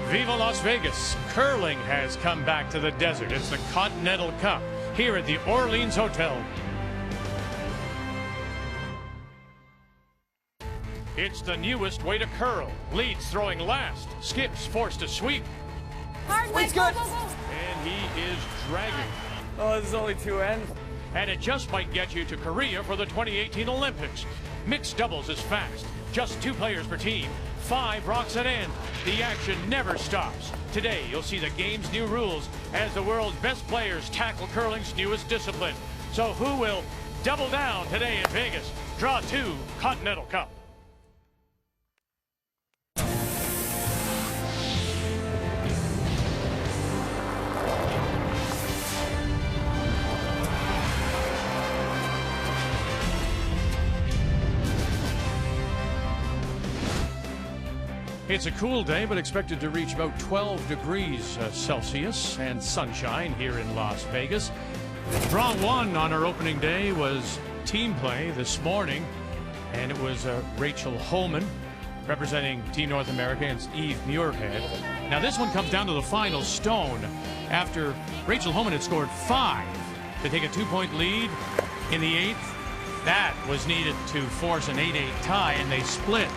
Viva Las Vegas. Curling has come back to the desert. It's the Continental Cup here at the Orleans Hotel. It's the newest way to curl. Leads throwing last. Skips forced to sweep. Hard way, go, go, go. And he is dragging. Oh, this is only two ends. And it just might get you to Korea for the 2018 Olympics. Mixed doubles is fast. Just 2 players per team. 5 rocks at end. The action never stops. Today, you'll see the game's new rules as the world's best players tackle curling's newest discipline. So who will double down today in Vegas? Draw 2 Continental Cup. It's a cool day, but expected to reach about 12 degrees Celsius and sunshine here in Las Vegas. Draw 1 on our opening day was team play this morning, and it was Rachel Holman representing Team North America against Eve Muirhead. Now this one comes down to the final stone after Rachel Holman had scored 5 to take a 2-point lead in the 8th. That was needed to force an 8-8 tie, and they split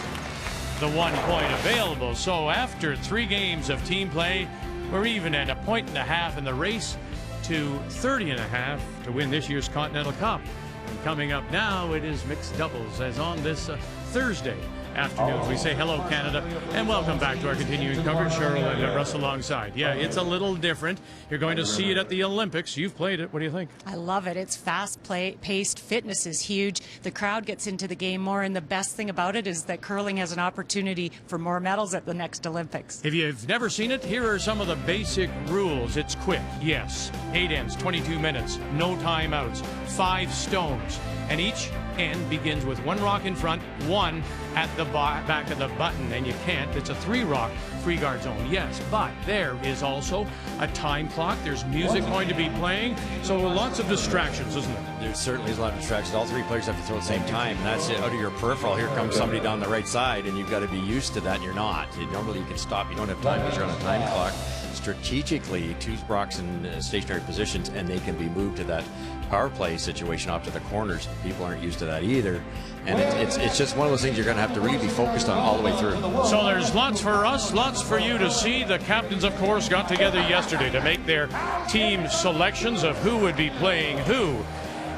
the 1 point available. So after 3 games of team play, we're even at 1.5 points in the race to 30.5 to win this year's Continental Cup. And coming up now, it is mixed doubles, as on this Thursday afternoon we say hello Canada and welcome back to our continuing coverage. Cheryl and Russ alongside. Yeah, it's a little different. You're going to see it at the Olympics. You've played it. What do you think? I love it. It's fast-paced. Fitness is huge. The crowd gets into the game more, and the best thing about it is that curling has an opportunity for more medals at the next Olympics. If you've never seen it, here are some of the basic rules. It's quick, yes. 8 ends, 22 minutes, no timeouts, 5 stones, and each end begins with 1 rock in front, 1 at the back of the button, and you can't. It's a 3-rock free-guard zone, yes, but there is also a time clock. There's music going to be playing, so lots of distractions, isn't it? There certainly is a lot of distractions. All 3 players have to throw at the same time, and that's it. Out of your peripheral, here comes somebody down the right side, and you've got to be used to that, and you're not. Normally you can stop. You don't have time because you're on a time clock. Strategically, 2 rocks in stationary positions, and they can be moved to that power play situation off to the corners. People aren't used to that either, and it's just one of those things you're going to have to really be focused on all the way through. So there's lots for us, lots for you to see. The captains, of course, got together yesterday to make their team selections of who would be playing who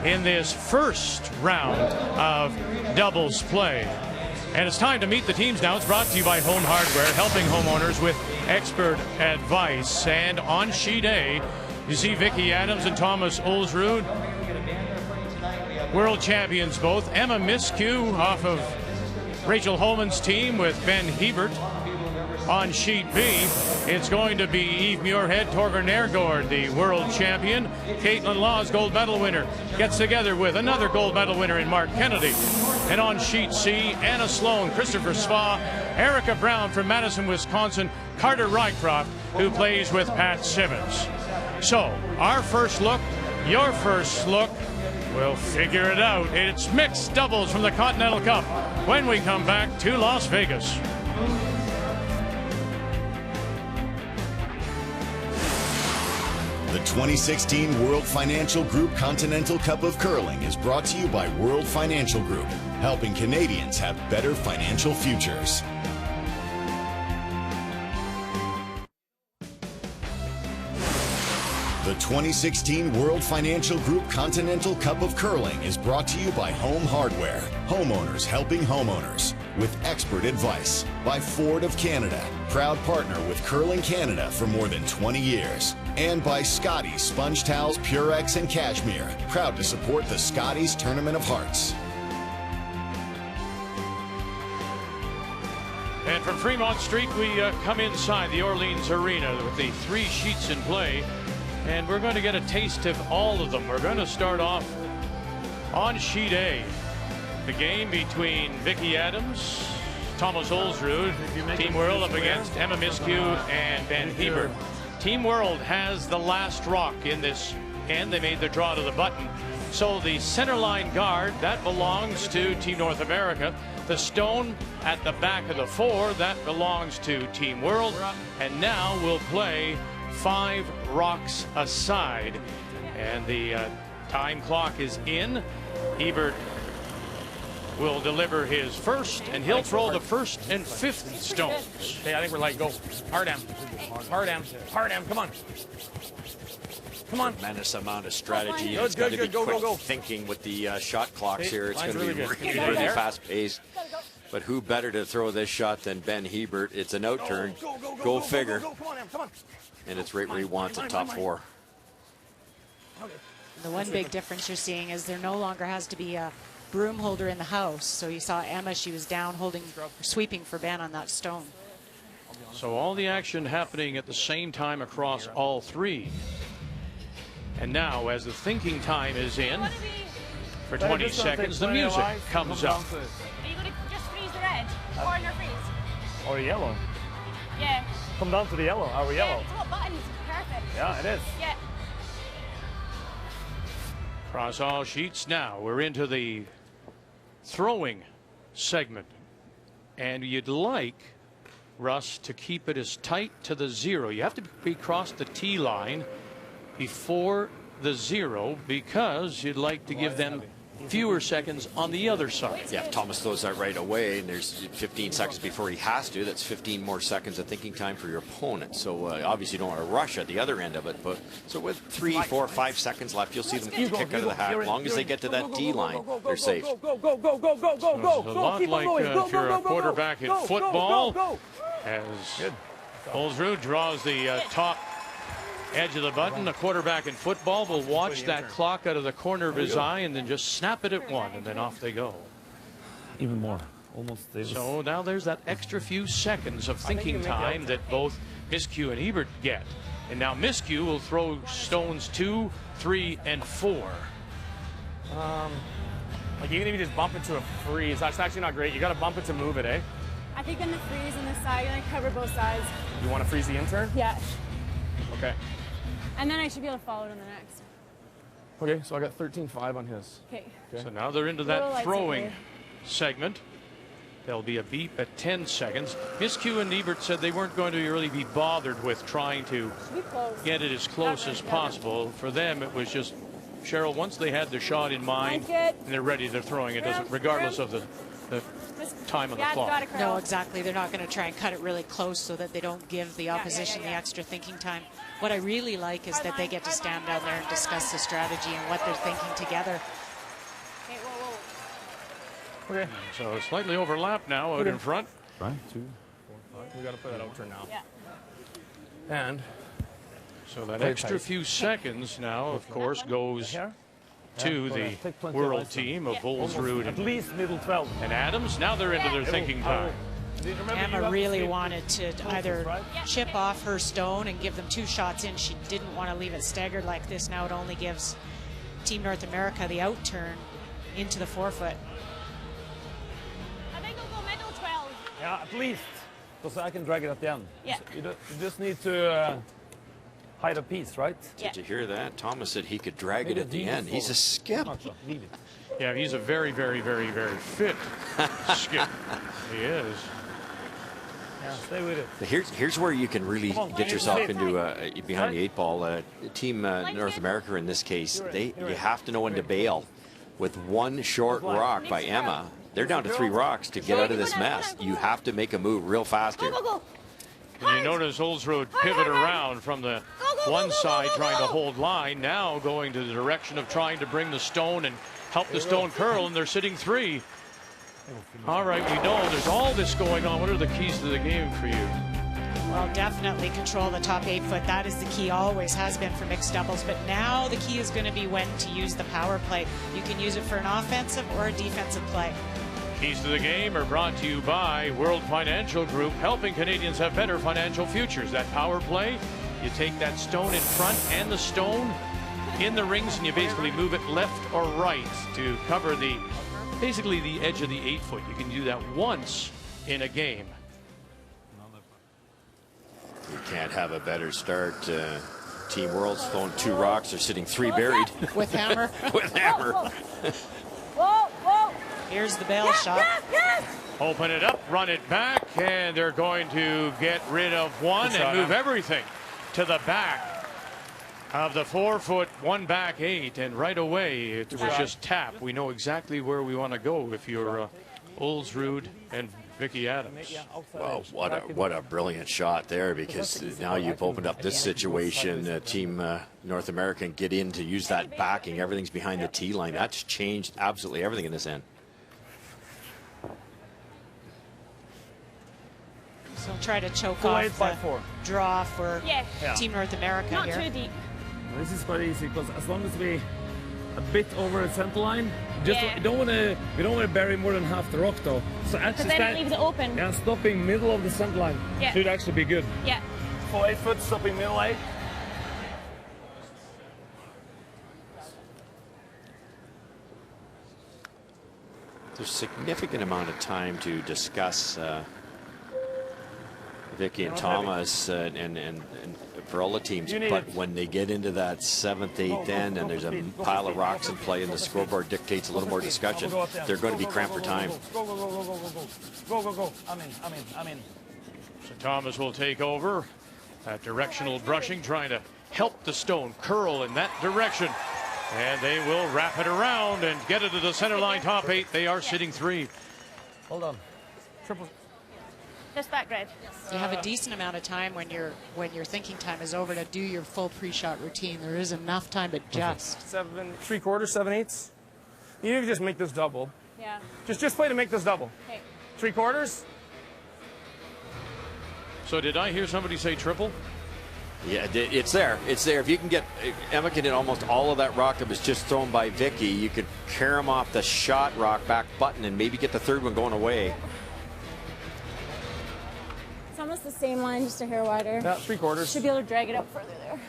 in this first round of doubles play. And it's time to meet the teams now. It's brought to you by Home Hardware, helping homeowners with expert advice. And on sheet A, you see Vicki Adams and Thomas Ulsrud, world champions both. Emma Miskew off of Rachel Holman's team with Ben Hebert. On sheet B, it's going to be Eve Muirhead, Torger Nergård, the world champion. Caitlin Laws, gold medal winner, gets together with another gold medal winner in Mark Kennedy. And on sheet C, Anna Sloan, Christopher Sva, Erica Brown from Madison, Wisconsin, Carter Rycroft, who plays with Pat Simmons. So, our first look, your first look, we'll figure it out. It's mixed doubles from the Continental Cup when we come back to Las Vegas. The 2016 World Financial Group Continental Cup of Curling is brought to you by World Financial Group, helping Canadians have better financial futures. The 2016 World Financial Group Continental Cup of Curling is brought to you by Home Hardware, homeowners helping homeowners, with expert advice. By Ford of Canada, proud partner with Curling Canada for more than 20 years. And by Scotties Sponge Towels, Purex, and Cashmere, proud to support the Scotties Tournament of Hearts. And from Fremont Street, we come inside the Orleans Arena with the 3 sheets in play. And we're going to get a taste of all of them. We're going to start off on sheet A. The game between Vicki Adams, Thomas Ulsrud, Team World up against Emma Miskew and Ben Hebert. Team World has the last rock in this, and they made the draw to the button. So the center line guard, that belongs to Team North America. The stone at the back of the 4, that belongs to Team World. And now we'll play 5 rocks aside. And the time clock is in. Hebert will deliver his first, and he'll throw the first and 5th stones. Okay, I think we're light. Go. Hard M. Hard M. Hard M. Come on. Come on. Tremendous amount of strategy. Good, It's got to be good, go, quick go. thinking with the shot clocks here. It's Line's going to be really good. really, Good. really fast paced. But who better to throw this shot than Ben Hebert? It's an out turn. Go figure. Come on, Em. Come on. And it's right where he wants it, top 4. The one big difference you're seeing is there no longer has to be a broom holder in the house. So you saw Emma, she was down holding, sweeping for Ben on that stone. So all the action happening at the same time across all 3. And now, as the thinking time is in, for 20 seconds, the music comes up. Are you going to just freeze the red or your freeze? Or yellow. Yeah. Come down to the yellow. Are we yellow? It's got buttons. Perfect. Yeah, it is. Yeah. Across all sheets now, we're into the throwing segment. And you'd like, Russ, to keep it as tight to the 0. You have to be across the tee line before the 0 because you'd like to give them fewer seconds on the other side. Yeah, if Thomas throws that right away and there's 15 seconds before he has to, that's 15 more seconds of thinking time for your opponent. So obviously you don't want to rush at the other end of it. But so with 3, 4, 5 seconds left, you'll see them kick out of the hat. As long as they get to that tee line, they're safe. Go, go, go, go, go, go, So go, it's a go. lot Keep on like going. Go, if you're go, a go, quarterback go, in go, football, go, go, as Ulsrud draws the top edge of the button. A quarterback in football will watch that clock out of the corner of his eye and then just snap it at 1, and then off they go. Even more. Almost. So now there's that extra few seconds of thinking time that both Miskew and Hebert get. And now Miskew will throw stones 2, 3, and 4. Like even if you just bump it to a freeze, that's actually not great. You got to bump it to move it, eh? I think on the freeze on the side, I'm going to cover both sides. You want to freeze the intern? Yeah. Okay. And then I should be able to follow it on the next. Okay, so I got 13.5 on his. Okay. So now they're into Little that lights throwing away. segment. There'll be a beep at 10 seconds. Miskew and Hebert said they weren't going to really be bothered with trying to Should be close. get it as close as possible. For them, it was just, Cheryl, once they had the shot in mind Like it. and they're ready, they're throwing it, doesn't, regardless of the time on the Yeah, clock. got it, No, Carol. exactly. They're not going to try and cut it really close so that they don't give the opposition the extra thinking time. What I really like is that they get to stand down there and discuss the strategy and what they're thinking together. Okay, whoa, whoa. Okay. So slightly overlapped now out in front. 1, 2, 4, 5. We got to put that out turn now. Yeah. And So that Very extra tight. few seconds now, of course, goes to the take plenty of world ice on. team of Ulsrud at least middle 12. and Adams. Now they're into their thinking time. Emma really wanted to either chip off her stone and give them 2 shots in. She didn't want to leave it staggered like this. Now it only gives Team North America the out turn into the 4-foot. I think I'll go middle 12. Yeah, at least. Because I can drag it at the end. Yeah. So you just need to hide a piece, right? Yeah. Did you hear that? Thomas said he could drag it at the end. He's a skip. Need it. Yeah, he's a very, very, very, very fit skip. He is. Yeah, stay with it. Here's where you can really get yourself into behind the 8 ball. Team North America in this case, you have to know when to bail. With 1 short rock by Emma, they're down to 3 rocks to get out of this mess. You have to make a move real fast here. Go, go, go. And you notice Ulsrud pivot around from the one side trying to hold line, now going to the direction of trying to bring the stone and help the stone curl, and they're sitting 3. All right, we know there's all this going on. What are the keys to the game for you? Well, definitely control the top 8-foot. That is the key, always has been for mixed doubles. But now the key is going to be when to use the power play. You can use it for an offensive or a defensive play. Keys to the game are brought to you by World Financial Group, helping Canadians have better financial futures. That power play, you take that stone in front and the stone in the rings, and you basically move it left or right to cover basically the edge of the 8-foot. You can do that once in a game. You can't have a better start to Team World's throwing 2 rocks. They're sitting 3 buried. With hammer. With hammer. Whoa, whoa. Here's the bail shot. Open it up, run it back, and they're going to get rid of one and move everything to the back of the 4-foot, 1 back 8. And right away, it was just tap. We know exactly where we want to go if you're Ulsrud and Vicky Adams. Well, what a brilliant shot there, because now you've opened up this situation. Team North America can get in to use that backing. Everything's behind the tee line. That's changed absolutely everything in this end. So try to choke off the draw for Team North America Not here. too deep. This is quite easy, because as long as we a bit over the center line, we don't want to bury more than half the rock though. So actually then it leaves it open. Yeah, stopping middle of the center line should actually be good. Yeah. For 8 foot, stopping middle 8. There's a significant amount of time to discuss Vicky and Thomas and for all the teams, but when they get into that 7th, 8th end and there's a pile of rocks in play and the scoreboard dictates a little more discussion, they're going to be cramped for time. Go, go, go, go, go, go, go, go, go. I'm in. So Thomas will take over. That directional brushing, trying to help the stone curl in that direction. And they will wrap it around and get it to the center line top 8. They are sitting 3. Hold on. Triple. Just that grid. You have a decent amount of time when your thinking time is over to do your full pre-shot routine. There is enough time to adjust. 7 3/4, 7/8. You need to just make this double. Yeah. Just play to make this double. Okay. 3/4. So did I hear somebody say triple? Yeah, it's there. It's there. If you can get Emma can hit almost all of that rock that was just thrown by Vicky, you could carom off the shot rock back button and maybe get the 3rd one going away. It's almost the same line, just a hair wider. Yeah, 3/4. Should be able to drag it up further there.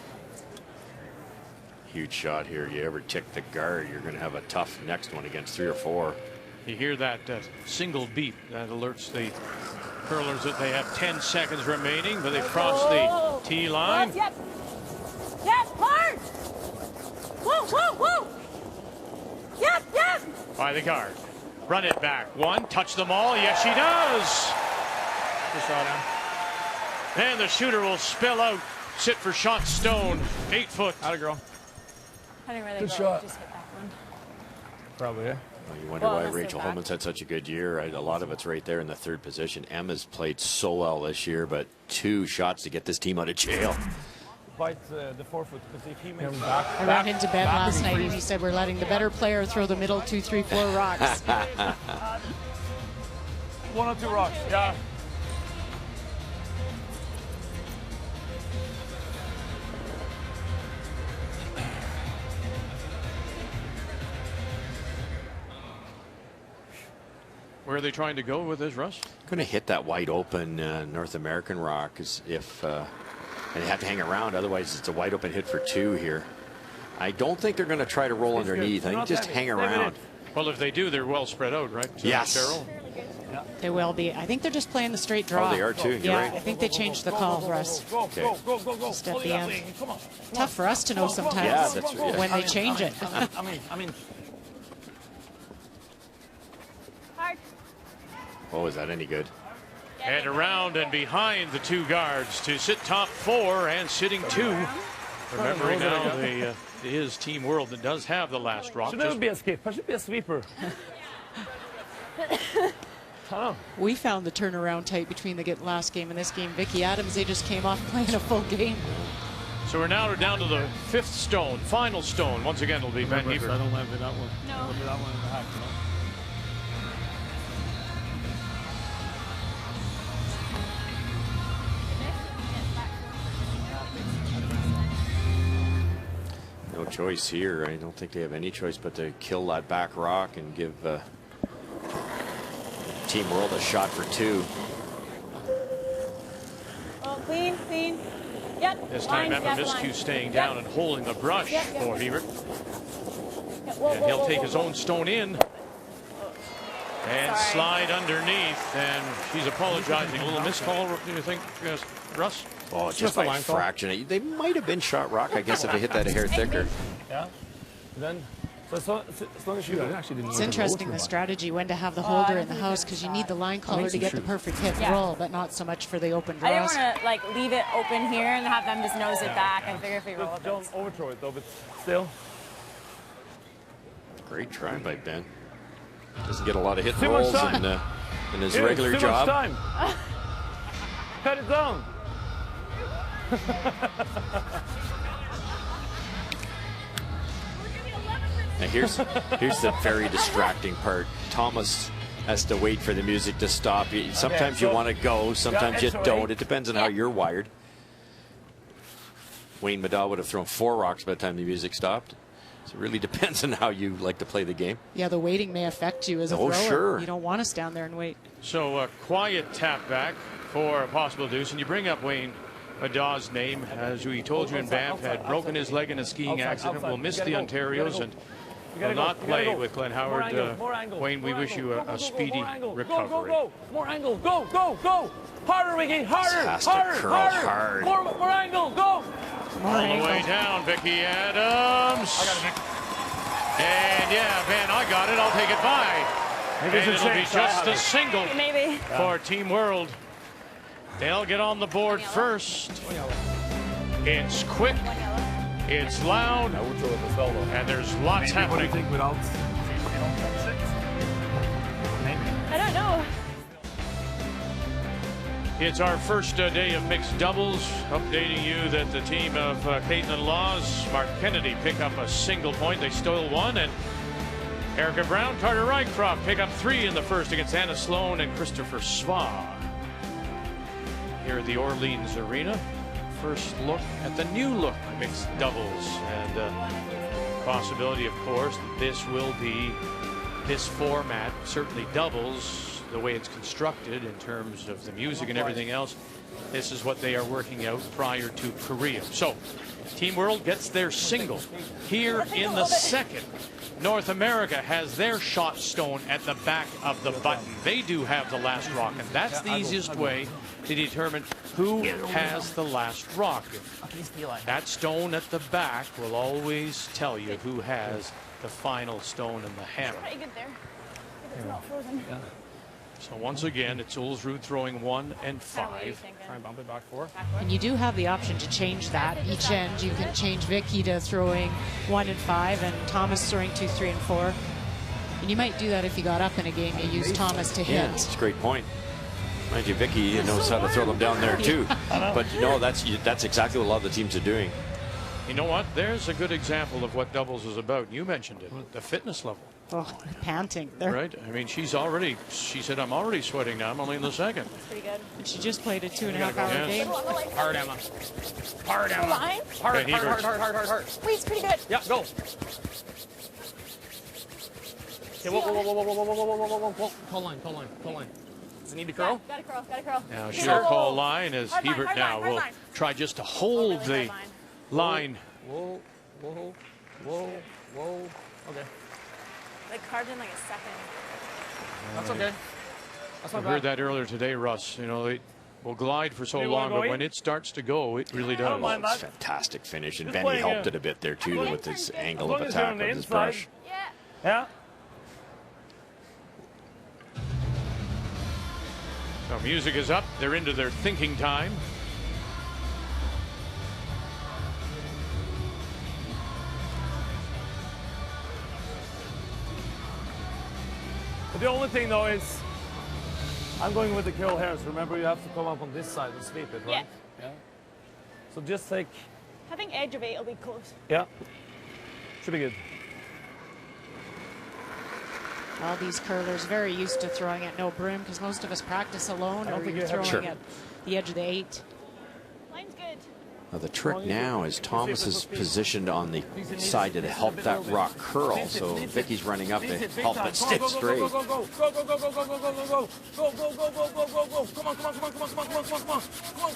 Huge shot here. You ever tick the guard, you're going to have a tough next one against 3 or 4. You hear that single beep that alerts the curlers that they have 10 seconds remaining, but they've crossed the tee line. Yep. Yep. Hard. Whoa, whoa, whoa. Yep, yep. By the guard. Run it back. 1, touch them all. Yes, she does. Good shot, Em. And the shooter will spill out. Sit for shot stone. 8 foot. Atta girl. I didn't really Good go. shot. Just hit that one. Probably, yeah. Well, you wonder why unless they're Rachel back. Holman's had such a good year. A lot of it's right there in the 3rd position. Emma's played so well this year, but 2 shots to get this team out of jail. Fight the 4 foot, because if he makes back. I ran into Ben last night and he said we're letting the better player throw the middle 2, 3, 4 rocks. 1 or 2 rocks. Yeah. Where are they trying to go with this, Russ? Going to hit that wide open North American rock if and they have to hang around. Otherwise, it's a wide open hit for 2 here. I don't think they're going to try to roll underneath. I think just hang around. Well, if they do, they're well spread out, right? Yes. Cheryl? They will be. I think they're just playing the straight draw. Oh, they are too. You're Yeah, right. I think they changed the call, Russ. Okay. Just at the end. Tough for us to know sometimes Yeah, that's right. when they change it. I'm in. Hard. Oh, is that any good? And around and behind the 2 guards to sit top 4 and sitting 2. Remembering now it is Team World that does have the last rock. Should never be a skip. I should be a sweeper. We found the turnaround tight between the last game and this game. Vicky Adams, they just came off playing a full game. So we're now down to the 5th stone, final stone. Once again, it'll be Ben Hebert. I don't have that one. No. I'll do that one in the half. No choice here. I don't think they have any choice but to kill that back rock and give Team World a shot for 2. Oh, clean, clean. Yep. This time, lines, Emma yes, Miskew lines. staying Yep. down and holding the brush Yep. for Hebert. Yep. Whoa, And whoa, he'll whoa, take whoa, his whoa. own stone in. And slide underneath, and she's apologizing. A little miscall, do you think, Russ? Oh, just by a fraction. They might have been shot rock, I guess, if they hit that a hair thicker. Yeah. Then, as long as you actually didn't. It's interesting the strategy when to have the holder in the house, because you need the line caller to get the perfect hit and roll, but not so much for the open draws. I didn't want to like leave it open here and have them just nose it back. I figure if we roll it. Don't overthrow it though, but still. Great try by Ben. Doesn't get a lot of hit and rolls in his regular job. Too much time. Cut it down. Now here's the very distracting part. Thomas has to wait for the music to stop. Sometimes you want to go, sometimes you don't. It depends on how you're wired. Wayne Middaugh would have thrown 4 rocks by the time the music stopped. So it really depends on how you like to play the game. Yeah, the waiting may affect you as a thrower. Sure. You don't want to stand there and wait. So a quiet tap back for a possible deuce, and you bring up Wayne Middaugh's name. As we told you in Banff, had broken his leg in a skiing accident, will miss the Ontorios and will not play with Glenn Howard. Wayne, we wish you a speedy recovery. More angle, go! Harder, Vicky, harder! Hard. More angle, go! All the way down, Vicky Adams. I got it, Nick. And yeah, Ben, I got it. I'll take it by. And it'll be just a single for Team World. They'll get on the board first. It's quick. It's loud. And there's lots happening. I don't know. It's our first day of mixed doubles, updating you that the team of Caitlin Laws, Mark Kennedy pick up a single point. They stole 1, and Erica Brown, Carter Rycroft pick up 3 in the first against Anna Sloan and Christopher Sva. Here at the Orleans Arena, first look at the new look mixed doubles, and possibility, of course, that this will be this format, certainly doubles, the way it's constructed in terms of the music and everything else. This is what they are working out prior to Korea. So Team World gets their single. Here in the second, North America has their shot stone at the back of the button. They do have the last rock, and that's the easiest way to determine who has the last rock. That stone at the back will always tell you who has the final stone in the hammer. Pretty good there. If it's not frozen. So once again, it's Ulsrud throwing 1 and 5. Try and bump it back 4. And you do have the option to change that. Each end, you can change Vicky to throwing 1 and 5, and Thomas throwing 2, 3, and 4. And you might do that if you got up in a game. You use Thomas to hit. Yeah, that's a great point. Mind you, Vicky knows how to throw them down there too. But no, that's exactly what a lot of the teams are doing. You know what? There's a good example of what doubles is about. You mentioned it, the fitness level. Oh, panting there. Right? I mean, she said, I'm already sweating now. I'm only in the second. Pretty good. And she just played a 2.5-hour game. Hard, Emma. Hard, Emma. Line? Hard. Wait, it's pretty good. Yeah, go. Okay, whoa. Pull line. I need to curl. Gotta curl. Now she'll call line as Hebert now will try just to hold the line. Whoa. Okay. Like carved in like a second. That's okay. That's I not heard bad. that earlier today, Russ. You know, it will glide for so long, but when it starts to go, it really does. mind that. Fantastic finish, and Just Benny playing helped it a bit there too with his angle of As long as you're attack on the with his inside. brush. Yeah. So music is up. They're into their thinking time. But the only thing though is, I'm going with the curl hairs. Remember, you have to come up on this side and sweep it, right? Yeah. So just take. Having edge of 8 will be close. Yeah. Should be good. All these curlers very used to throwing at no brim, because most of us practice alone, or you're throwing at the edge of the 8. Line's good. Now the trick now is Thomas is positioned on the side to help that rock curl. So Vicky's running up to help it stick straight. Go. Come on.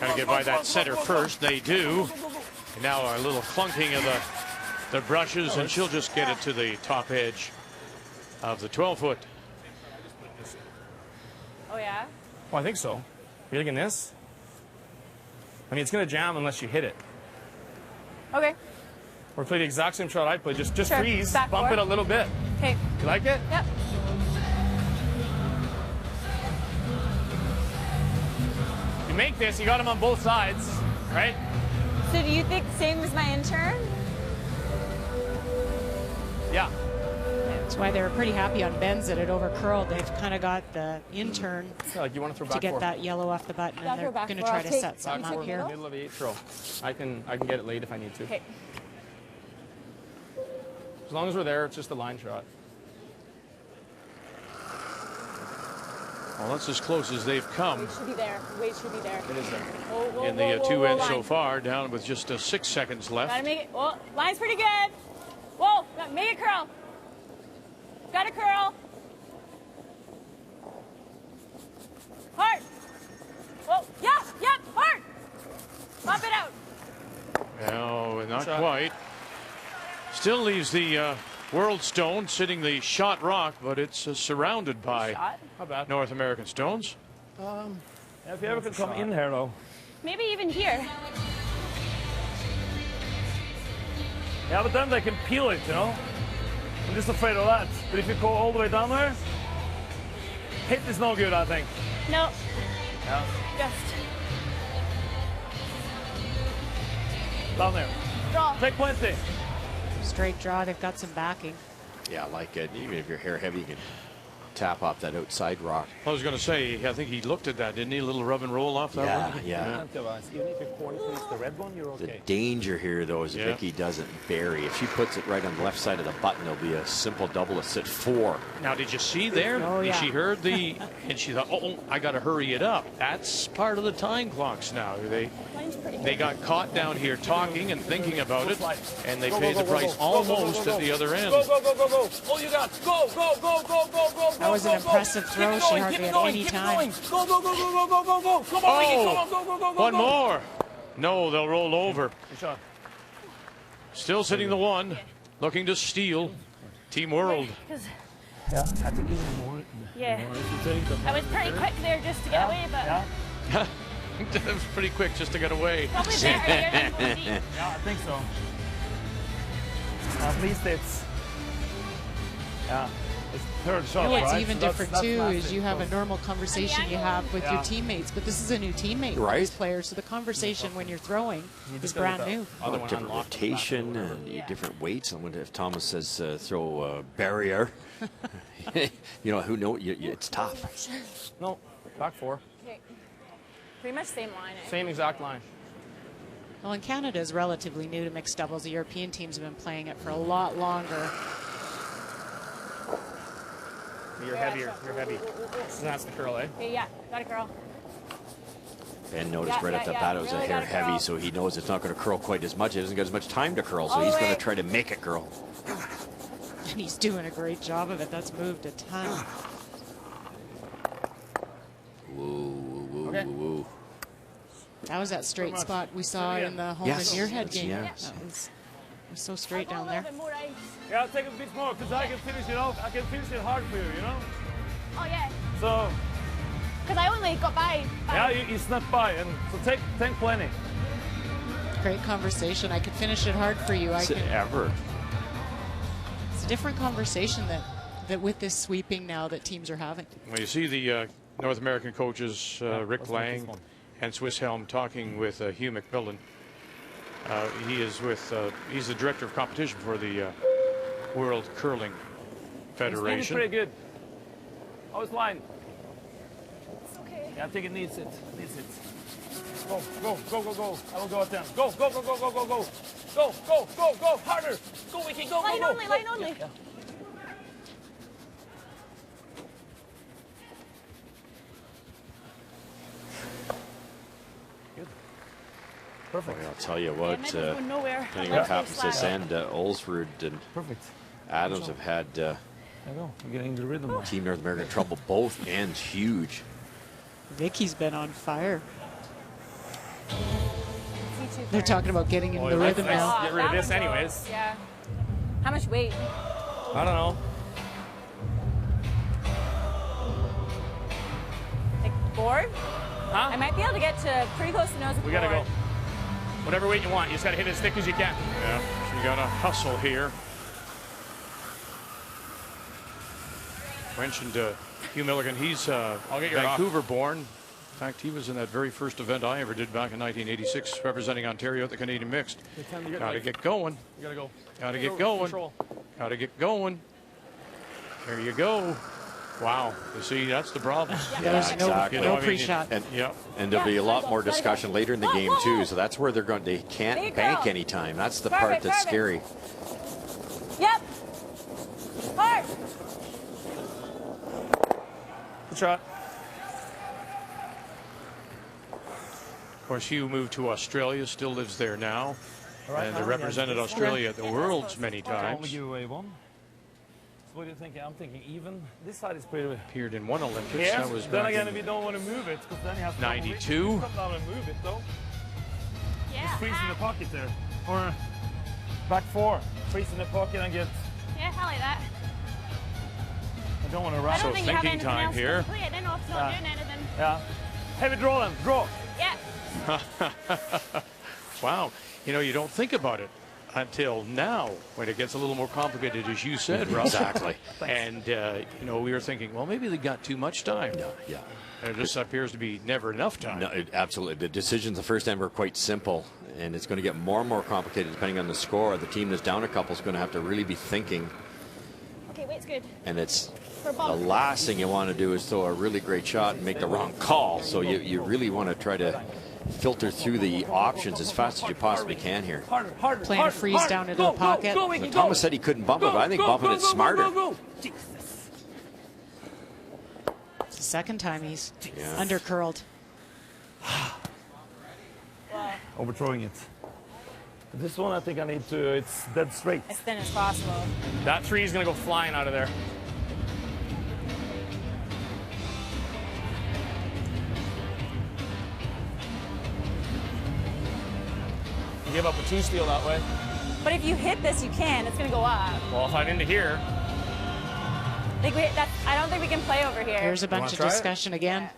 Got to get by that center first. They do. And now a little clunking of the brushes, and she'll just get it to the top edge of the 12-foot. Oh, yeah? Well, I think so. You're thinking this? I mean, it's going to jam unless you hit it. Okay. Or play the exact same shot I played. Just Sure. freeze, Back bump forward. it a little bit. Okay. You like it? Yep. You make this, you got them on both sides, right? So do you think same as my intern? Yeah. That's why they were pretty happy on bends that it over curled. They've kind of got the intern Yeah, like you want to throw to back get four. that yellow off the button, Yeah, and they're throw back going to four. try I'll to take set something Back up four, here. middle of the 8 throw. I can get it late if I need to. Okay. As long as we're there, it's just a line shot. Well, that's as close as they've come Weight should be there. Weight should be there. It is there. Whoa, whoa, in the whoa, whoa, two whoa, ends line. so far, down with just 6 seconds Gotta left. make it. Whoa, line's pretty good. Whoa, make it curl. Gotta curl. Hard. Whoa, yeah, hard. Bump it out. No, not Shot. quite. Still leaves the World Stone sitting the shot rock, but it's surrounded by Shot. Not bad. North American stones. Yeah, if you ever could come in here, though. Maybe even here. Yeah, but then they can peel it, you know? I'm just afraid of that. But if you go all the way down there, hit is no good, I think. No, Yeah. just Down there. draw. Take plenty. Straight draw, they've got some backing. Yeah, I like it. Even if you're hair heavy, you can tap off that outside rock. I was going to say, I think he looked at that, didn't he? A little rub and roll off that one. Yeah. Even if your corner is the red one, you're The okay. danger here, though, is if Yeah. Vicky doesn't bury. If she puts it right on the left side of the button, it'll be a simple double that's at 4. Now, did you see there? Oh, yeah. She heard the, and she thought, oh, I got to hurry it up. That's part of the time clocks now. Line's pretty They good. got caught down here talking and thinking about it, and they Go, paid go, the go, price go, go, go, almost go, go, at the other end. Go, go, go, go, go. All you got. Go, go, go, go, go, go, That was an go, go. impressive Keep throw. it She going, hardly keep it had going, any keep it time. going. Go, go, go, go, go, go, go, go. Come on, Vicky. Come on, go, go, go, go, One go. more. No, they'll roll over. Good shot. Still sitting the one, looking to steal. Team World. Yeah, I think even more. Yeah. I was pretty quick there just to get away, but Yeah, That was pretty quick just to get away. probably better here than go deep. yeah, I think so. At least it's. Yeah, it's third shot. You know what's right? even So that's- different that's too massive. is you have a normal conversation you have with your Yeah. teammates, but this is a new teammate for Right. these players, so the conversation when you're throwing is brand new. Other one Different unlocked. rotation and different weights. I wonder if Thomas says throw a barrier. You know, who knows? It's tough. No, back 4. Okay. Pretty much same line. Eh? Same exact line. Well, and Canada is relatively new to mixed doubles. The European teams have been playing it for a lot longer. You're heavier. You're heavy. So that's the curl, eh? Okay, yeah, got it, girl. Ben noticed Yeah, right yeah, at the yeah, bat it was really a hair gotta heavy, curl. so he knows it's not going to curl quite as much. It doesn't get as much time to curl, so All the he's going way. to try to make it curl. And he's doing a great job of it. That's moved a ton. Whoa, whoa, whoa, Okay. whoa, whoa. That was that straight much. spot we saw Yeah. in the home Yes, and your head that's- game. yes. That was so straight down A there. little bit more ice. Yeah, I'll take a bit more because I can finish it off. I can finish it hard for you, you know? Oh yeah, So, because I only got by. yeah, you snuck by, and so take plenty. Great conversation. I could finish it hard for you. Is it ever? It's a different conversation that with this sweeping now that teams are having. Well, you see the North American coaches, Rick let's make this Lang one. and Swiss Helm, talking with Hugh McMillan. He is with, he's the director of competition for the World Curling It's Federation. pretty good. How is line? It's okay. Yeah, I think it needs it. Needs it. Go, go, go, go, go. I will go at them. Go, go, go, go, go, go, go. Go, go, go, go. Harder. Go, Vicky, go, Line go, go. only, go. line only. Yeah. Good. Perfect. Boy, I'll tell you Yeah, what, mine's going nowhere. depending I'm what gonna happens stay this flat. end, Ulsrud and Perfect. Adams have had There you go. We're getting into rhythm now. Team North America trouble both ends huge. Vicky's been on fire. Me too, They're Claire. talking about getting into the nice, rhythm nice. now. Get rid of That this one goes. anyways. Yeah. How much weight? I don't know. board. Huh? I might be able to get to pretty close to nose of the We gotta board. go. Whatever weight you want, you just gotta hit it as thick as you can. Yeah, you got to hustle here. Mentioned Hugh Milligan. He's I'll get your Vancouver born. In fact, he was in that very first event I ever did back in 1986, representing Ontario at the Canadian Mixed. Got to get going. You gotta go. Got to get going. Control. Got to get going. There you go. Wow. You see, that's the problem. There's exactly. no I mean, pre-shot. And, Yeah. and there'll be a lot more discussion later in the game too. So that's where they can't Big bank girl. anytime. That's the part Perfect, that's perfect. scary. Yep. Hard. Good shot. Of course, Hugh moved to Australia, still lives there now, right, and now, represented yeah, Australia at the Worlds many I'll only times. give away one. So what do you think? I'm thinking even. This side is pretty. Appeared in one Olympics. Yeah. That was Then back again, in if you don't want to move it, because then you have to 92. Come down and move it though. Yeah. Just freeze in the pocket there, or back four. Freeze in the pocket and get. Yeah, I like that. I don't want to I rush. don't So think you have thinking anything time else here. to complete. I don't know if it's not Yeah. doing anything. Yeah. Heavy draw then. Draw. Yeah. Wow. You know, you don't think about it until now, when it gets a little more complicated, as you said, Rob. Exactly. And, you know, we were thinking, well, maybe they got too much time. Yeah. And it just appears to be never enough time. No, absolutely. The decisions the first end were quite simple, and it's going to get more and more complicated depending on the score. The team that's down a couple is going to have to really be thinking, Okay, weight's good. and it's For the bump. last thing you want to do is throw a really great shot and make the wrong call. So you really want to try to filter through the options as fast as you possibly can here. Harder, harder, Playing a harder, freeze harder. down into Go, the pocket. Go, go, we Well, can go. Thomas said he couldn't bump it, but I think Go, bumping go, it's go, smarter. Go, go, go. Jesus. It's the second time he's Yeah. undercurled. Overthrowing it. This one, I think I need to. It's dead straight. As thin as possible. That three is gonna go flying out of there. You give up a two steal that way. But if you hit this, you can. It's going to go up. Well, if I'm into here, I don't think we can play over here. Here's a bunch wanna of try it? discussion again.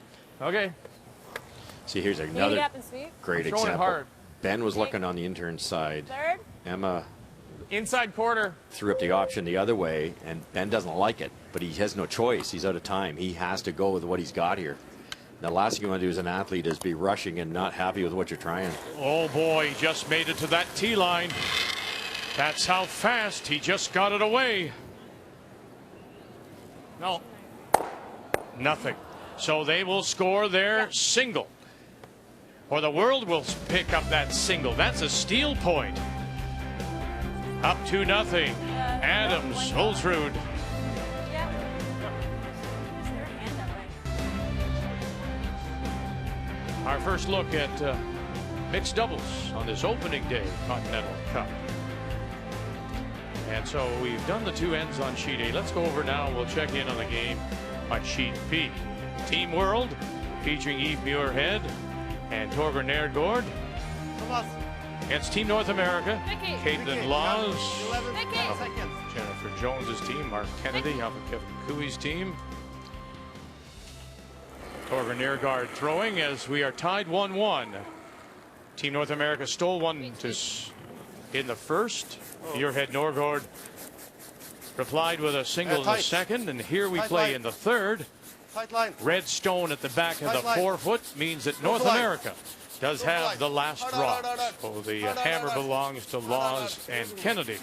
okay. See, here's Can you another get up and sweep? great I'm throwing it example. hard. Ben was looking on the intern side. Third? Emma Inside quarter. threw up the option the other way, and Ben doesn't like it, but he has no choice. He's out of time. He has to go with what he's got here. The last thing you want to do as an athlete is be rushing and not happy with what you're trying. Oh, boy, he just made it to that tee line. That's how fast he just got it away. No. Nothing. So they will score their single. Or the world will pick up that single. That's a steal point. Up 2-0. Adams, Ulsrud. Yeah. Is there a hand that way? Our first look at mixed doubles on this opening day Continental Cup. And so we've done the two ends on sheet A. Let's go over now. We'll check in on the game on sheet B. Team World featuring Eve Muirhead and Torger Nærgaard. Against Team North America, Caitlin Laws, Jennifer Jones's team, Mark Kennedy, Alpha Kevin Cooey's team. Torger Nærgaard throwing as we are tied 1-1. Team North America stole one in the first. Muirhead Nærgaard replied with a single in the second, and here we play in the third. Red stone at the back of the 4-foot means that North America does have the last drop. So the hammer belongs to Laws and Kennedy.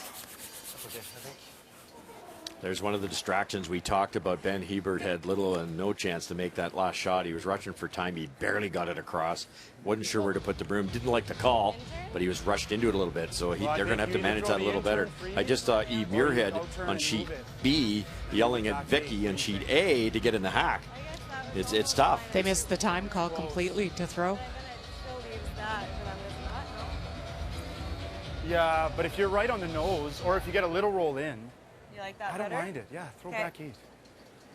There's one of the distractions we talked about. Ben Hebert had little and no chance to make that last shot. He was rushing for time. He barely got it across. Wasn't sure where to put the broom. Didn't like the call, but he was rushed into it a little bit. So they're going to have to manage that a little better. I just saw Eve Muirhead on sheet B yelling at Vicky on sheet A to get in the hack. It's tough. They missed the time call completely to throw. Yeah, but if you're right on the nose, or if you get a little roll in, You like that I don't better? mind it. Yeah, throw Okay. back eight.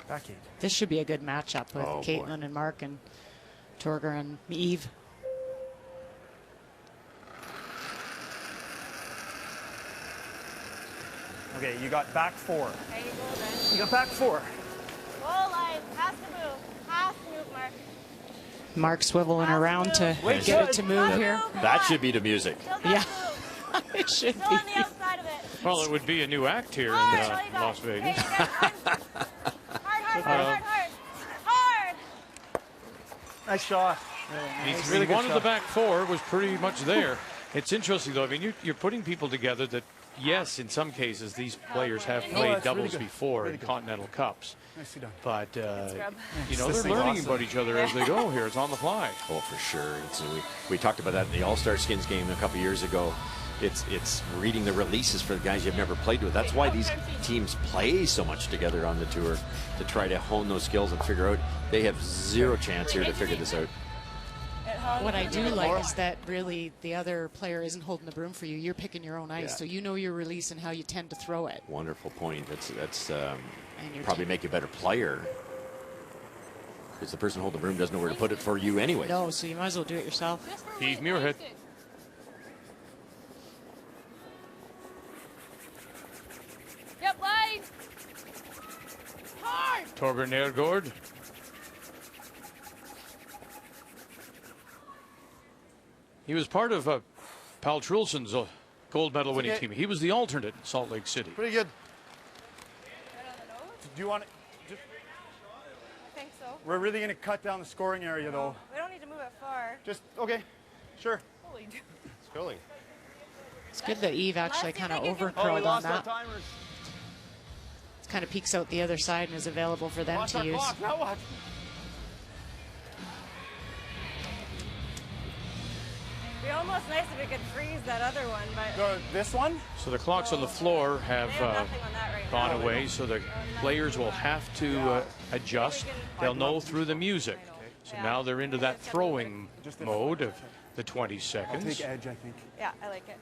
Back eight. This should be a good matchup with Oh, Caitlin and Mark and Torger and Eve. Okay, you got back four. There you go, then. You got back four. Goal line. Has to move. Has to move, Mark. Mark swiveling around to get it to move here. That should be the music. Yeah, it should Still on be. the outside of it. Well, it would be a new act here in Hard, all you got. Las Vegas. Okay, hard. Nice shot. One of the back four was pretty much there. It's interesting, though. I mean, you're putting people together that, yes, in some cases, these players have played doubles before in Continental Cups. Nicely done. But, you know, they're learning about each other as they go here. It's on the fly. Oh, for sure. We talked about that in the All-Star Skins game a couple years ago. It's reading the releases for the guys you've never played with. That's why these teams play so much together on the tour, to try to hone those skills and figure out. They have zero chance here to figure this out. What I do like is that really the other player isn't holding the broom for you. You're picking your own ice, so you know your release and how you tend to throw it. Wonderful point. That's probably make you a better player, because the person holding the broom doesn't know where to put it for you anyway. No, so you might as well do it yourself. Heath Muirhead. Yep, line. Hard. Torger Nergård. He was part of Paul Trulson's gold medal winning team. He was the alternate in Salt Lake City. Pretty good. Do you want to? I think so. We're really going to cut down the scoring area, though. We don't need to move it far. Just, okay, sure. Holy dude. It's curling. It's good that Eve actually kind of Oh, we overcurled on lost our that. timers. It kind of peeks out the other side and is available for them Lost to our use. clock. Now what? It'd be almost nice if we could freeze that other one, but This one? So the clocks on the floor have they have nothing on that right gone now. away, so the players will have to adjust. They'll know through the music. So now they're into that throwing mode of the 20 I'll seconds. take edge, I think. Yeah, I like it.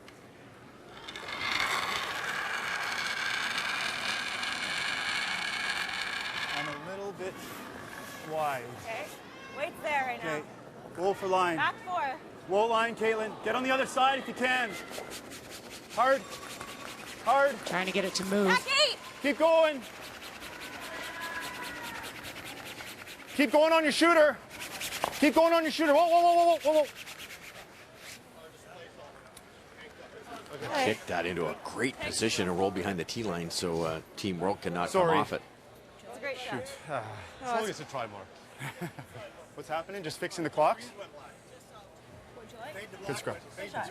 I'm a little bit wide. Okay. Weight's there right Okay, now. goal for line. Back four. Low line, Caitlin. Get on the other side if you can. Hard. Hard. Trying to get it to move. Back eight. Keep going. Keep going on your shooter. Keep going on your shooter. Whoa, whoa, whoa, whoa, whoa, whoa. Kick that into a great position and roll behind the tee line, so Team World cannot come off it. It's a great shot. As long as to try more. What's happening? Just fixing the clocks? What'd you like? Good scrub. Good shot.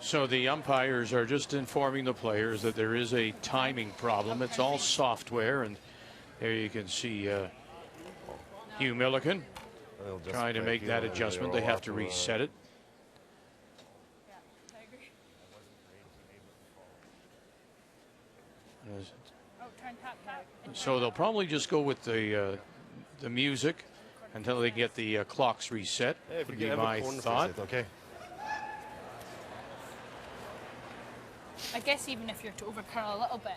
So the umpires are just informing the players that there is a timing problem. It's all software, and there you can see Hugh Milliken trying to make that adjustment. They have to reset it. I agree. Oh, turn tap. So they'll probably just go with the music until they get the clocks reset. Would be my thought. Okay. I guess even if you're to overcurl a little bit.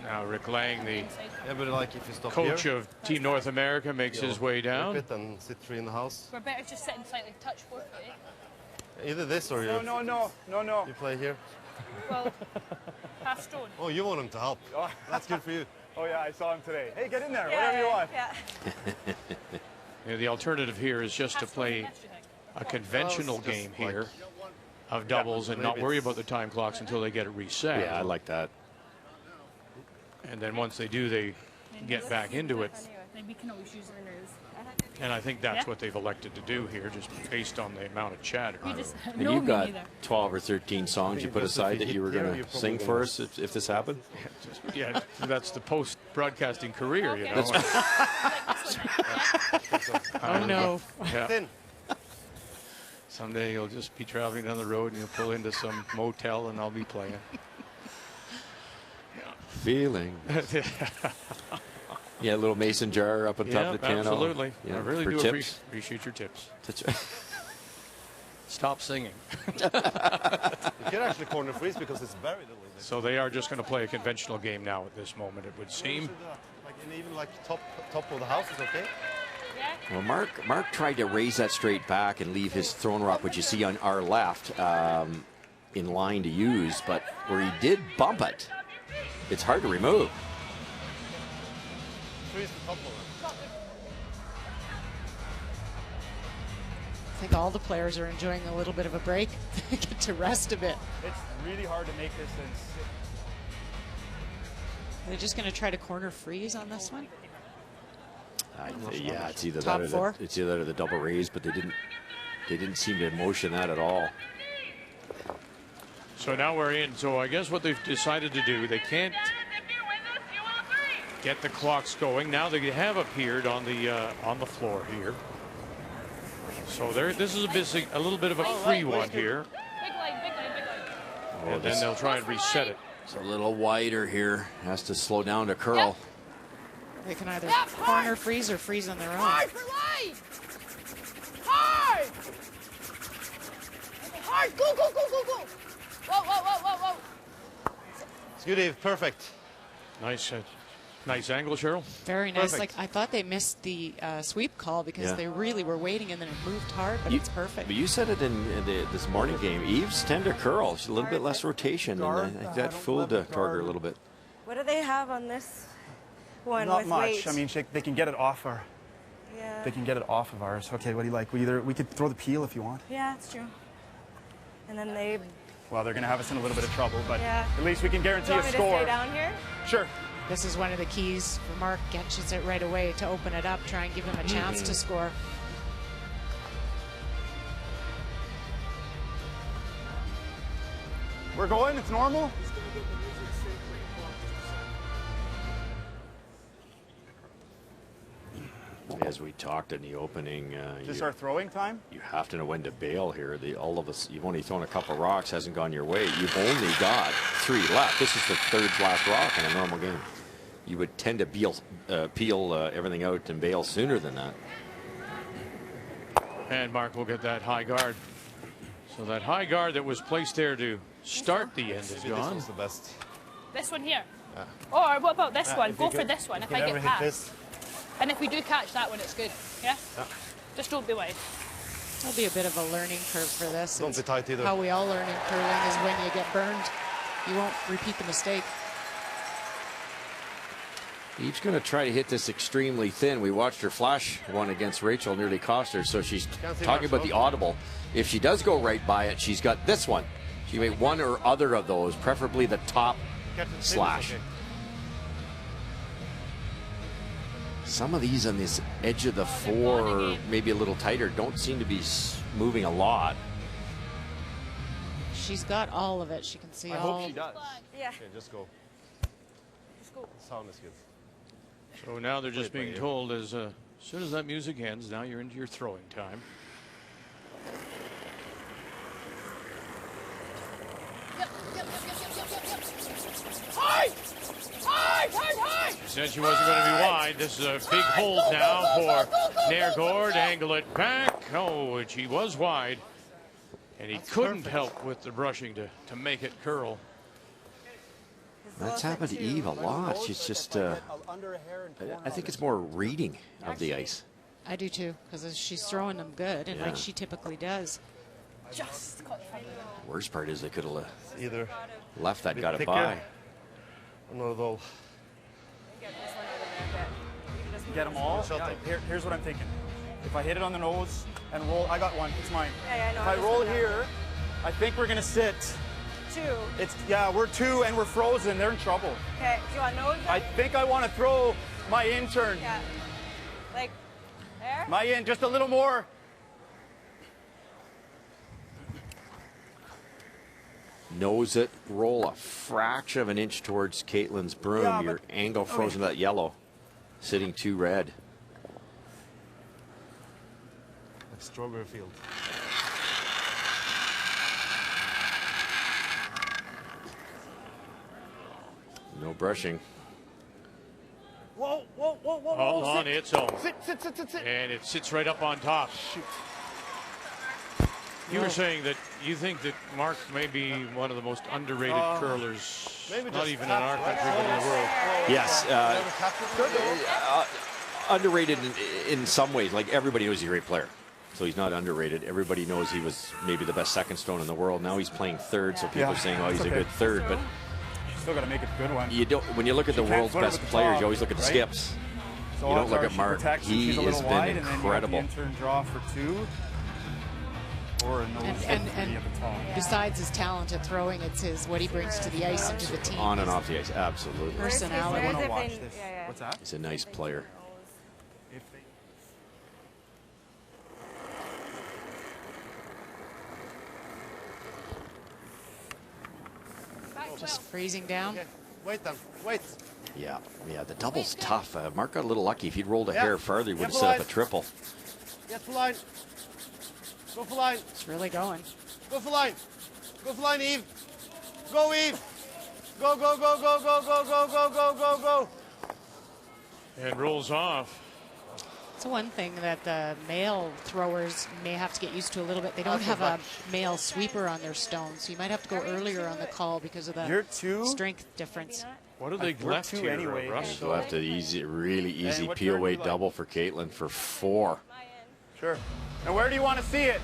Now Rick Lang, the Yeah, but like if you stop coach here, of Team North America, makes his way down. flip it and sit three in the house. We're better just sitting slightly touch forward. Either this or you, No. you play here. Well, half stone. Oh, you want him to help. That's good for you. Oh, yeah, I saw him today. Hey, get in there, Yeah, whatever you want. Yeah. Yeah, the alternative here is just to play a conventional Well, it's game just like- here of doubles and not maybe worry it's- about the time clocks until they get it reset. Yeah, I like that. And then once they do, they get back into it. Then we can always use winners. And I think that's Yeah. what they've elected to do here, just based on the amount of chatter. You just And no, you've me got neither. 12 or 13 songs you put aside that you were going to sing for us if this happened? Yeah, that's the post-broadcasting career, you know. Oh, no. Yeah. Thin. Someday you'll just be traveling down the road and you'll pull into some motel and I'll be playing. Feeling. Yeah, a little mason jar up on top Yeah, of the piano. absolutely. Yeah, I really for do tips. appreciate your tips. That's- Stop singing. You can actually corner freeze because it's very little. So they are just going to play a conventional game now at this moment, it would seem. Like, and even like top of the house is okay. Well, Mark tried to raise that straight back and leave his thrown rock, which you see on our left, in line to use, but where he did bump it, it's hard to remove. Freeze the top of it. I think all the players are enjoying a little bit of a break. Get to rest a bit. It's really hard to make this. Are they just going to try to corner freeze on this one? Yeah, it's either Top that or four? it's either the double raise, but they didn't seem to motion that at all. So now we're in. So I guess what they've decided to do, they can't get the clocks going. Now they have appeared on the floor here. So this is a little bit of a free one here. Big line, big line, big line. And then they'll try and reset it. It's a little wider here. Has to slow down to curl. They can either corner freeze or freeze on their own. Hard for line! Hard! Hard! Go, go, go, go, go! Whoa, whoa, whoa, whoa, whoa! It's good, Dave. Perfect. Nice, nice angle, Cheryl. Very nice. Perfect. Like, I thought they missed the sweep call because they really were waiting and then it moved hard, but it's perfect. But you said it in this morning game. Eve's tend to curl. She's a little bit less rotation, and I think that fooled Targer a little bit. What do they have on this one Not with much. weight? I mean, they can get it off our. Yeah. They can get it off of ours. Okay, what do you like? We could throw the peel if you want. Yeah, it's true. And then they... Well, they're going to have us in a little bit of trouble, but Yeah. at least we can Do guarantee you a want me to score. stay down here? Sure. This is one of the keys for Mark. Catches it right away to open it up, try and give them a chance to score. We're going. It's normal. As we talked in the opening, Just our throwing time. you have to know when to bail here. All of us, you've only thrown a couple rocks, hasn't gone your way. You've only got 3 left. This is the 3rd last rock in a normal game. You would tend to peel everything out and bail sooner than that. And Mark will get that high guard. So that high guard that was placed there to start the end is Maybe this gone. one's the best. This one here. Or what about this one? if Go you for could- this one if you I never get hit past. this. And if we do catch that one, it's good. Yeah? Just don't be wide. There'll be a bit of a learning curve for this. Don't It's be tight either. How we all learn in curling is when you get burned, you won't repeat the mistake. Eve's going to try to hit this extremely thin. We watched her flash one against Rachel, nearly cost her. So she's talking about the audible. If she does go right by it, she's got this one. She made one or other of those, preferably the top slash. Okay. Some of these on this edge of the 4, maybe a little tighter, don't seem to be moving a lot. She's got all of it. She can see I all. hope she does. Yeah. Okay, just go. Just go. Sound is good. So now they're just Wait, being wait. told as soon as that music ends, now you're into your throwing time. Hard! Hard, hard, hard! She said she wasn't going to be wide. This is a big hold now for Nergård. Angle it back. Oh, and she was wide. And he couldn't help with the brushing to make it curl. That's happened to Eve a lot. She's just, I think it's more reading of the ice. I do too, because she's throwing them good, and Yeah. like she typically does. Just caught the final. Worst part is they could have Either left that, bit got it thicker by. or not at all. Get this one over there a bit. You can just Get them all. Shot them. Here's what I'm thinking. If I hit it on the nose and roll, I got one. It's mine. Yeah, I know. If I roll here, I think we're gonna sit. 2. We're 2 and we're frozen. They're in trouble. Okay, do you want nose? I think I want to throw my in turn. Yeah. Like, there? My in, just a little more. Nose it, roll a fraction of an inch towards Caitlin's broom. Yeah, Your but- angle frozen to that yellow, sitting too red. Like strawberry field. No brushing. Whoa, whoa, whoa, whoa. Hold whoa, on, sit. it's on. Sit. And it sits right up on top. You were saying that you think that Mark may be one of the most underrated curlers, maybe not just even in our country, but in the world. Yes, underrated in some ways. Like everybody knows he's a great player, so he's not underrated. Everybody knows he was maybe the best second stone in the world. Now he's playing third, so people are saying, "Oh, he's a good third." But Still got to make it a good one. you don't. When you look at the She can't world's put it best with the players, top, you always look at the right? skips. So You don't odds look are at she Mark. protects and He she's a has little been wide, and then you have the incredible. in-turn draw for 2. 4 and no And- 3 and- at the top. Besides his talent at throwing, it's what he brings to the ice and to the team. On and off the ice, absolutely. Personality. I want to watch this. What's that? He's a nice player. Just freezing down. Okay. Wait then. Wait. Yeah, the double's tough. Mark got a little lucky. If he'd rolled a Yeah. hair farther, he would have Get set up line. a triple. Get for line. Go for line. It's really going. Go for line. Go for line, Eve. Go, Eve. Go, go, go, go, go, go, go, go, go, go, go. And rolls off. It's one thing that the male throwers may have to get used to a little bit. They don't have a male sweeper on their stone, so you might have to go earlier on the call because of the You're 2. strength difference. What are they We're left 2 here, anyway. Russ? Left an easy, really easy what peel turn do away you like? double for Caitlin for 4. Sure. And where do you want to see it?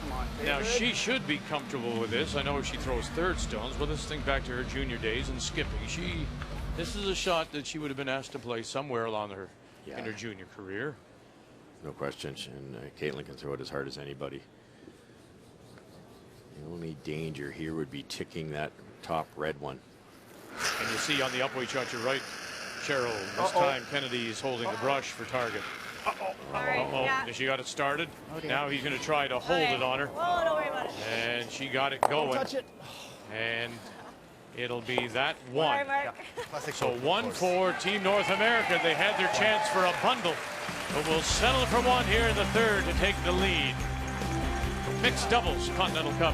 Come on, Now, David. she should be comfortable with this. I know she throws third stones, but let's think back to her junior days and skipping. This is a shot that she would have been asked to play somewhere along in her junior career. No question. And Caitlin can throw it as hard as anybody. The only danger here would be ticking that top red one. And you see on the upweight shot, you're right, Cheryl. This time Kennedy's holding the brush for target. Yeah. She got it started. Oh, dear. Now he's going to try to hold it on her. Whoa, don't worry about it. And she got it going. Touch it. And it'll be that All one. right, Mark. Classic So coach, of 1 course. for Team North America. They had their chance for a bundle, but will settle for one here in the third to take the lead. Mixed doubles Continental Cup.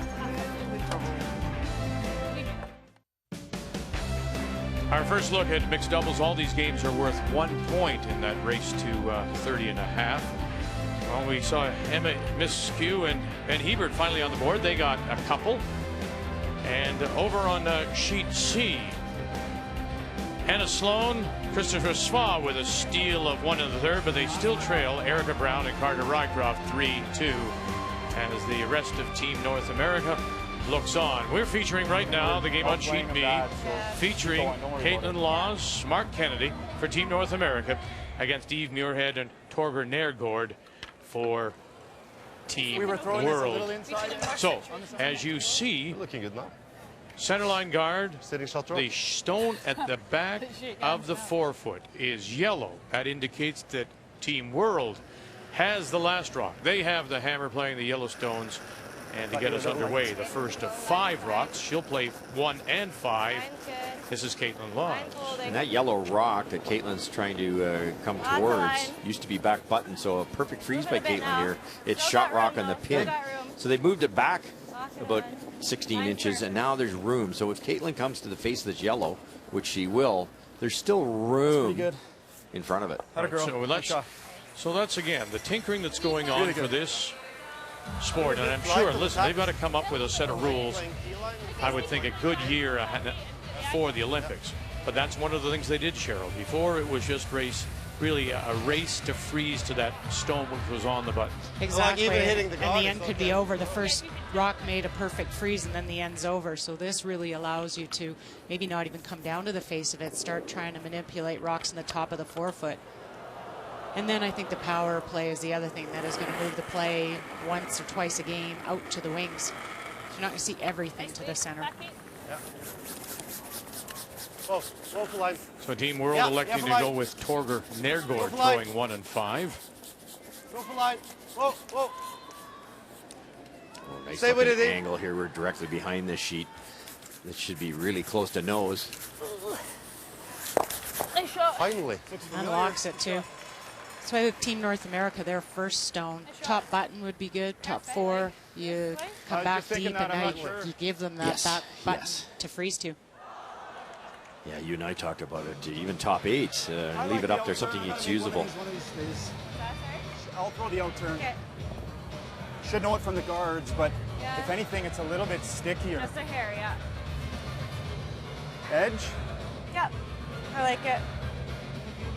Our first look at mixed doubles. All these games are worth 1 point in that race to 30 and a half. Well, we saw Miskew and Hebert finally on the board. They got a couple. And over on sheet C, Hannah Sloan, Christopher Swa with a steal of 1 in the third, but they still trail Erica Brown and Carter Rycroft 3-2 as the rest of Team North America looks on. We're featuring right now the game on sheet B, featuring Caitlin Laws, Mark Kennedy for Team North America against Eve Muirhead and Torger Nergård for Team We were throwing this a little World. inside. So, as you see, Looking good now. centerline guard, Sitting shot drop. the stone at the back of the forefoot is yellow. That indicates that Team World has the last rock. They have the hammer playing the yellow stones. And to get us underway, the first of 5 rocks. She'll play 1 and 5. This is Caitlin Laws. And that yellow rock that Caitlin's trying to come On the towards line. used to be back button, so a perfect freeze by Moving a bit Caitlin now. here. It's Still shot got rock room on the though. Still pin. got room. So they moved it back Locking about on. 16 Line inches, turn. and now there's room. So if Caitlin comes to the face of this yellow, which she will, there's still room good. in front of it. Had a girl. So that's again the tinkering that's going on for this sport, and I'm sure, listen, they've got to come up with a set of rules. I would think a good year for the Olympics, but that's one of the things they did, Cheryl. Before it was just really a race to freeze to that stone which was on the button. Exactly. even hitting the And guard the is end could be over. The first rock made a perfect freeze, and then the end's over. So this really allows you to maybe not even come down to the face of it, start trying to manipulate rocks in the top of the forefoot. And then I think the power play is the other thing that is going to move the play once or twice a game out to the wings. So you're not going to see everything to the center. Whoa, whoa for line. So Team World Yeah, electing for to line. go with Torger Nergård Go for line. throwing 1 and 5. Go for line. Whoa, whoa. Oh, nice Stay with looking it, Dave. angle here. We're directly behind this sheet. This should be really close to nose. Nice shot. Finally. Unlocks it too. That's why with Team North America, their first stone, top button would be good. Top 4, you come was back just thinking deep, that, and I'm now not you, sure. you give them that Yes, back button yes. to freeze to. Yeah, you and I talked about it. Even top 8, leave it up there, something that's usable. I'll throw the out turn. Okay. Should know it from the guards, but Yeah. if anything, it's a little bit stickier. Just a hair, yeah. Edge. Yep. I like it.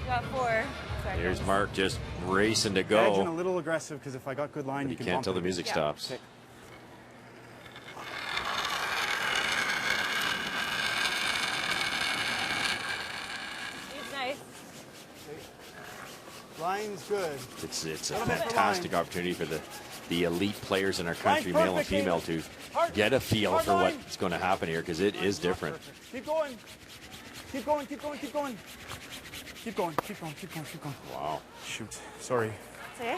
Got 4. Sorry, There's guys. Mark just racing to Edge and a go. little aggressive, because if I got good line, But you you can can't bump till the it. music Yeah. stops. Okay. Line's good. It's a fantastic opportunity for the elite players in our country, male and female, to get a feel for what's going to happen here, because it is different. Keep going. Keep going, keep going, keep going. Keep going, keep going, keep going, keep going. Wow. Shoot, sorry. See?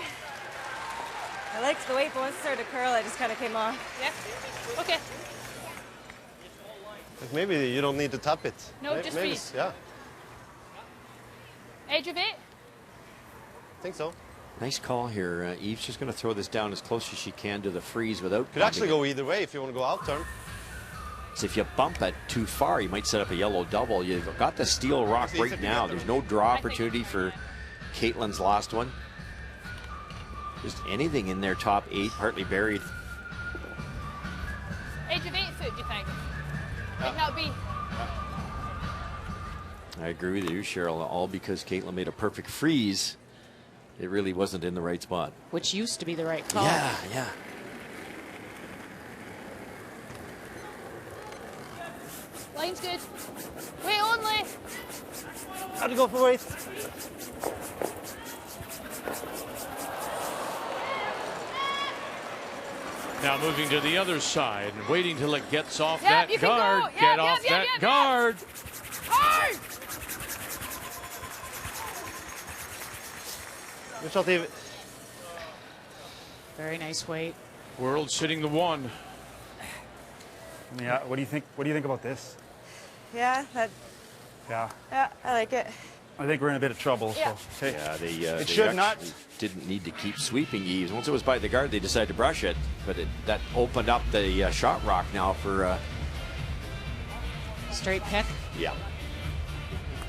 I liked the weight, but once it started to curl, it just kind of came off. Yeah. Okay. Like maybe you don't need to tap it. No, just maybe, freeze. yeah, Edge of it. I think so. Nice call here. Eve's just going to throw this down as close as she can to the freeze without. Could actually go either way if you want to go out turn. So if you bump it too far, you might set up a yellow double. You've got the steel rock right now. There's no draw opportunity for Caitlin's last one. Just anything in their top 8, partly buried. Edge of 8 foot, do you think? Think that'll be. I agree with you, Cheryl. All because Caitlin made a perfect freeze. It really wasn't in the right spot. Which used to be the right call. Yeah, yeah. Line's good. Weight only. How to go for weight? Now moving to the other side and waiting till it gets off Yep, that you can guard. go. Yep, Get yep, off yep, that yep, guard. Hard. Good shot, Eve. Very nice weight. World sitting the 1. Yeah, what do you think? What do you think about this? Yeah, Yeah, I like it. I think we're in a bit of trouble. Yeah. So, hey. Yeah, they should not. actually didn't need to keep sweeping Eves. Once it was by the guard, they decided to brush it, but that opened up the shot rock now for. Straight pick. Yeah.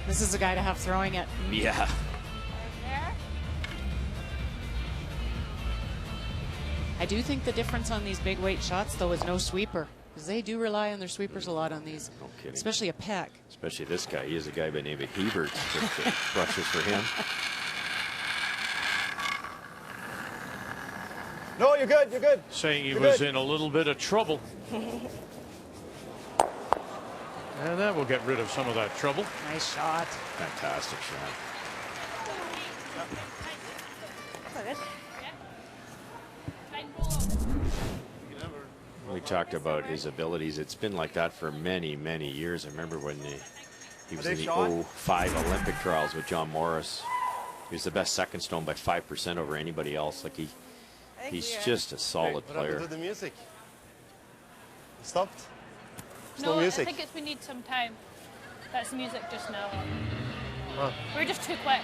This is the guy to have throwing it. Yeah. There. I do think the difference on these big weight shots, though, is no sweeper. Because they do rely on their sweepers a lot on these. No kidding. Especially a peck. Especially this guy. He is a guy by the name of Hebert that brushes for him. No, you're good, you're good. Saying he You're was good. in a little bit of trouble. And that will get rid of some of that trouble. Nice shot. Fantastic shot. That's all good. We talked about his abilities. It's been like that for many, many years. I remember when he was in the 05 Olympic trials with John Morris. He was the best second stone by 5% over anybody else. Like he's just a solid What player. happened to the music? It stopped? No, I music. think we need some time. That's the music just now. Huh. We're just too quick.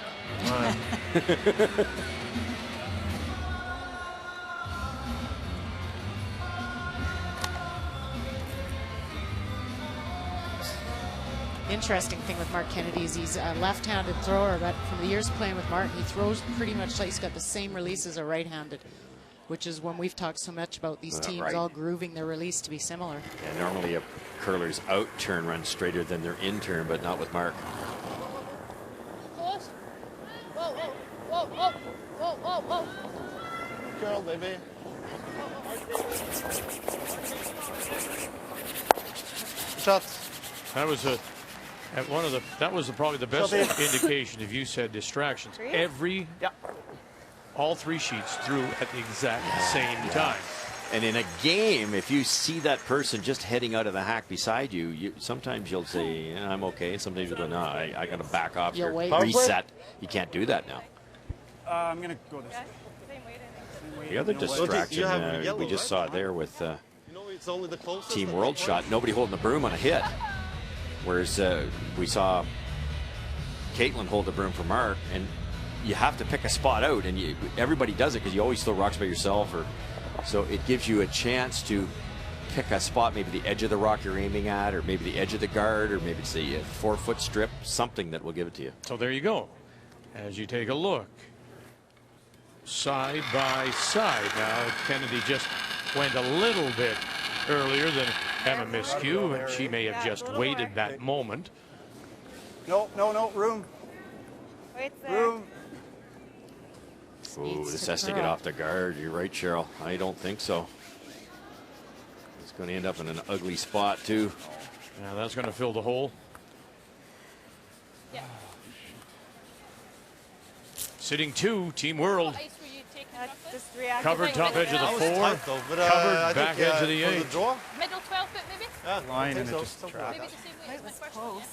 Interesting thing with Mark Kennedy is he's a left-handed thrower, but from the years playing with Mark, he throws pretty much like he's got the same release as a right-handed, which is when we've talked so much about these teams right. all grooving their release to be similar. Yeah, normally a curler's out turn runs straighter than their in turn, but not with Mark. Close. Whoa, whoa, whoa, whoa, whoa, whoa, whoa. Girl, baby. Shot. That was probably the best indication if you said distractions. All 3 sheets threw at the exact same time. And in a game, if you see that person just heading out of the hack beside you, sometimes you'll say, yeah, I'm okay. And sometimes you'll go, no, I got to back off here. Reset. You can't do that now. I'm going to go this way. The other distraction we just saw there with Team World Shot, nobody holding the broom on a hit. Whereas we saw Caitlin hold the broom for Mark, and you have to pick a spot out, and everybody does it because you always throw rocks by yourself, so it gives you a chance to pick a spot, maybe the edge of the rock you're aiming at, or maybe the edge of the guard, or maybe it's a 4-foot strip, something that will give it to you. So there you go. As you take a look, side by side. Now Kennedy just went a little bit earlier than Emma Miskew, and she may have just waited that moment. No, room. Wait there. Room. Ooh, this has to get off the guard. You're right, Cheryl. I don't think so. It's going to end up in an ugly spot, too. Now that's going to fill the hole. Yeah. Sitting 2, Team World. Ice were you taking Just react. Covered top edge of the 4. Tight though, but, Covered I back think, edge of the for 8. draw, Middle 12 foot maybe? yeah, Line I think and it so. just Something trapped. like Maybe the same way as my first one,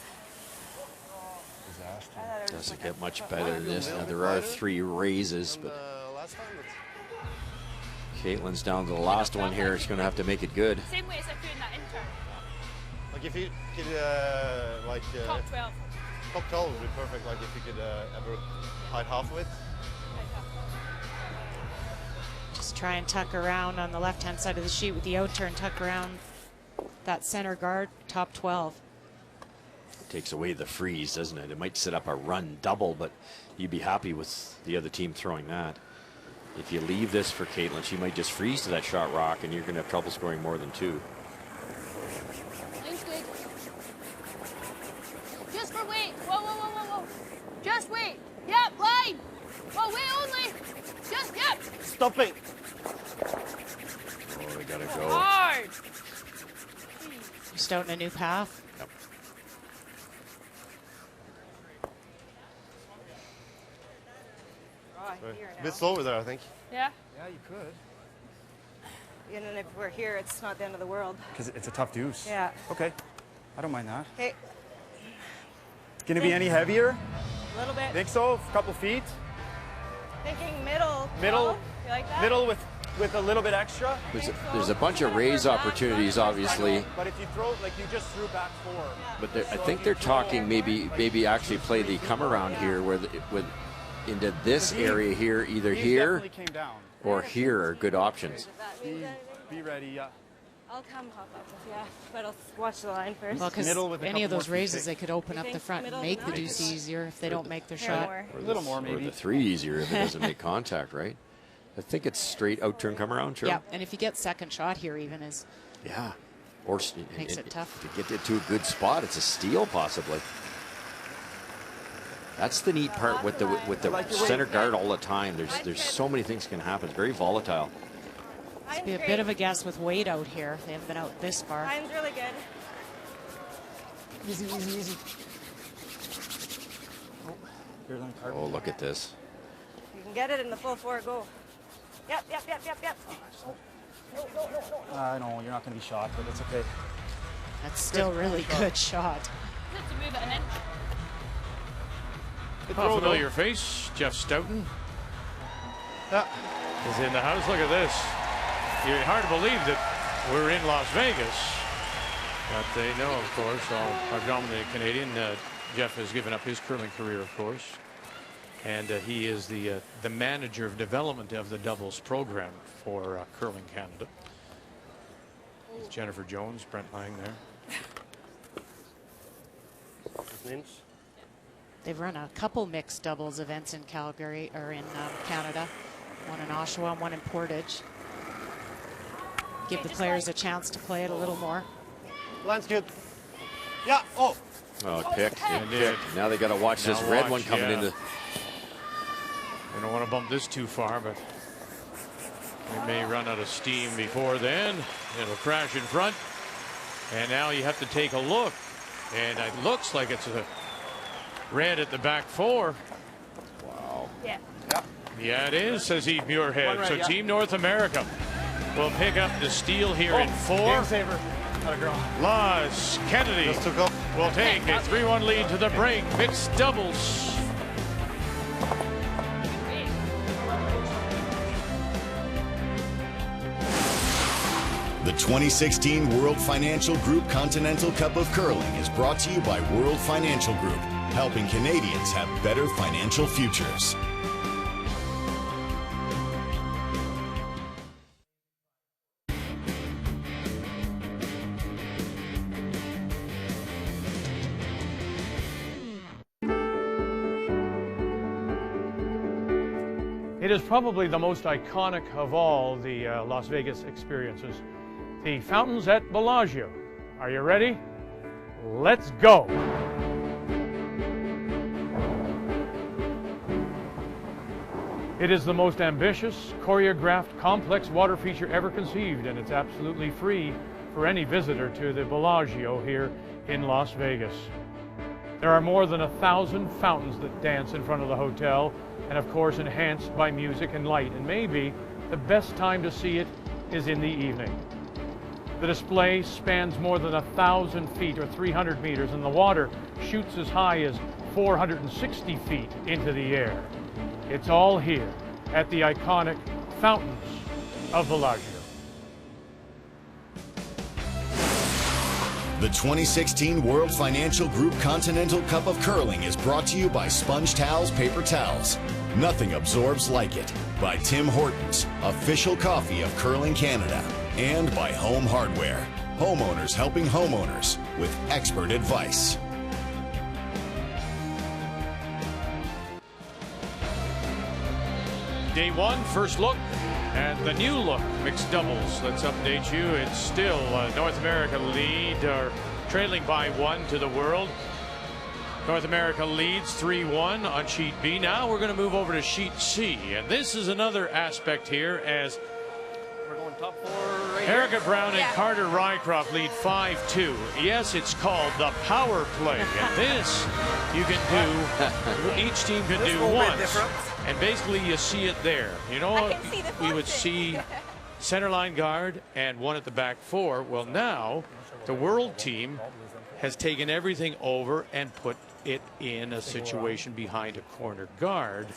yeah? Doesn't get much better than this. Now, there are 3 raises, that. but Last time, it's Caitlin's down to the last one here. She's going to have to make it good. Same way as I'm doing that intern. like if you could like Top 12. top 12 would be perfect. Like if you could ever hide half of it. Just try and tuck around on the left-hand side of the sheet with the out turn, tuck around that center guard, top 12. Takes away the freeze, doesn't it? It might set up a run double, but you'd be happy with the other team throwing that. If you leave this for Caitlin, she might just freeze to that shot rock, and you're going to have trouble scoring more than 2. Line's good. Just for weight. Whoa, whoa, whoa, whoa, whoa. Just wait. Yep, line. Whoa, wait only. Just, yep. Stopping. Oh, they got to go. Hard. Just out in a new path. Yep. A bit slower there, I think. Yeah? Yeah, you could. And if we're here, it's not the end of the world. Because it's a tough deuce. Yeah. Okay. I don't mind that. Okay, Going to be any heavier? a little bit. Think so? A couple feet? Thinking middle. Middle. No? You like that? Middle with a little bit extra? There's a bunch of raise opportunities, obviously. But if you throw, like you just threw back 4. But I think they're talking maybe actually play the come around here with into this area here, either He here definitely came down. or here are good options. Be ready, yeah. I'll come hop up with you, but I'll watch the line first. Well, because Middle with a any of couple those more feet raises, take. they could open You up the think front and middle make the would be deuce nice? easier if they don't make their Here, shot. more. A little more, Or maybe. the 3 easier if it doesn't make contact, right? I think it's straight out turn come around, Cheryl. Yeah, and if you get second shot here even is Yeah. Or Makes it tough. to get it to a good spot. It's a steal possibly. That's the neat part with the center guard all the time. There's so many things can happen. It's very volatile. It'd be a bit of a guess with Wade out here. They haven't been out this far. Line's really good. Easy, easy, easy. Oh, here's on card. Oh, look at this. You can get it in the full 4, go. Yep, yep, yep, yep, yep. I know you're not going to be shot, but it's okay. That's still really good shot. Good to move it an inch. A familiar face, Jeff Stoughton Yeah. is in the house. Look at this. It's hard to believe that we're in Las Vegas. But they know, of course, our dominant Canadian. Jeff has given up his curling career, of course. And he is the manager of development of the doubles program for Curling Canada. With Jennifer Jones, Brent Lang there. They've run a couple mixed doubles events in Calgary or in Canada. One in Oshawa and one in Portage. Give the players a chance to play it a little more. Line's good. Yeah. Oh. Oh, picked. It did. Now they got to watch this Now red watch, one coming yeah. into. We don't want to bump this too far, but we may run out of steam before then. It'll crash in front. And now you have to take a look. And it looks like it's a red at the back 4. Wow. Yeah. Yeah, it is, says Eve Muirhead. One red, So yeah. Team North America will pick up the steal here in 4. Game saver. Got a girl. Laz Kennedy Just took up. will take a 3-1 lead to the break. Mixed doubles. The 2016 World Financial Group Continental Cup of Curling is brought to you by World Financial Group, helping Canadians have better financial futures. It is probably the most iconic of all the Las Vegas experiences. The fountains at Bellagio. Are you ready? Let's go. It is the most ambitious, choreographed, complex water feature ever conceived, and it's absolutely free for any visitor to the Bellagio here in Las Vegas. There are more than 1,000 fountains that dance in front of the hotel, and of course enhanced by music and light. And maybe the best time to see it is in the evening. The display spans more than 1,000 feet or 300 meters, and the water shoots as high as 460 feet into the air. It's all here at the iconic Fountains of Bellagio. The 2016 World Financial Group Continental Cup of Curling is brought to you by Sponge Towels Paper Towels. Nothing absorbs like it. By Tim Hortons, official coffee of Curling Canada. And by Home Hardware, homeowners helping homeowners with expert advice. Day one, first look at the new look mixed doubles. Let's update you. It's still North America lead, or trailing by 1 to the world. North America leads 3-1 on sheet B. Now we're going to move over to sheet C, and this is another aspect here as We're going top 4 right Erica here. Brown and Carter Rycroft lead 5-2. Yes, it's called the power play, and this you can do, each team can do once. And basically you see it there. You know, we would see center line guard and one at the back 4. Well, now the world team has taken everything over and put it in a situation behind a corner guard.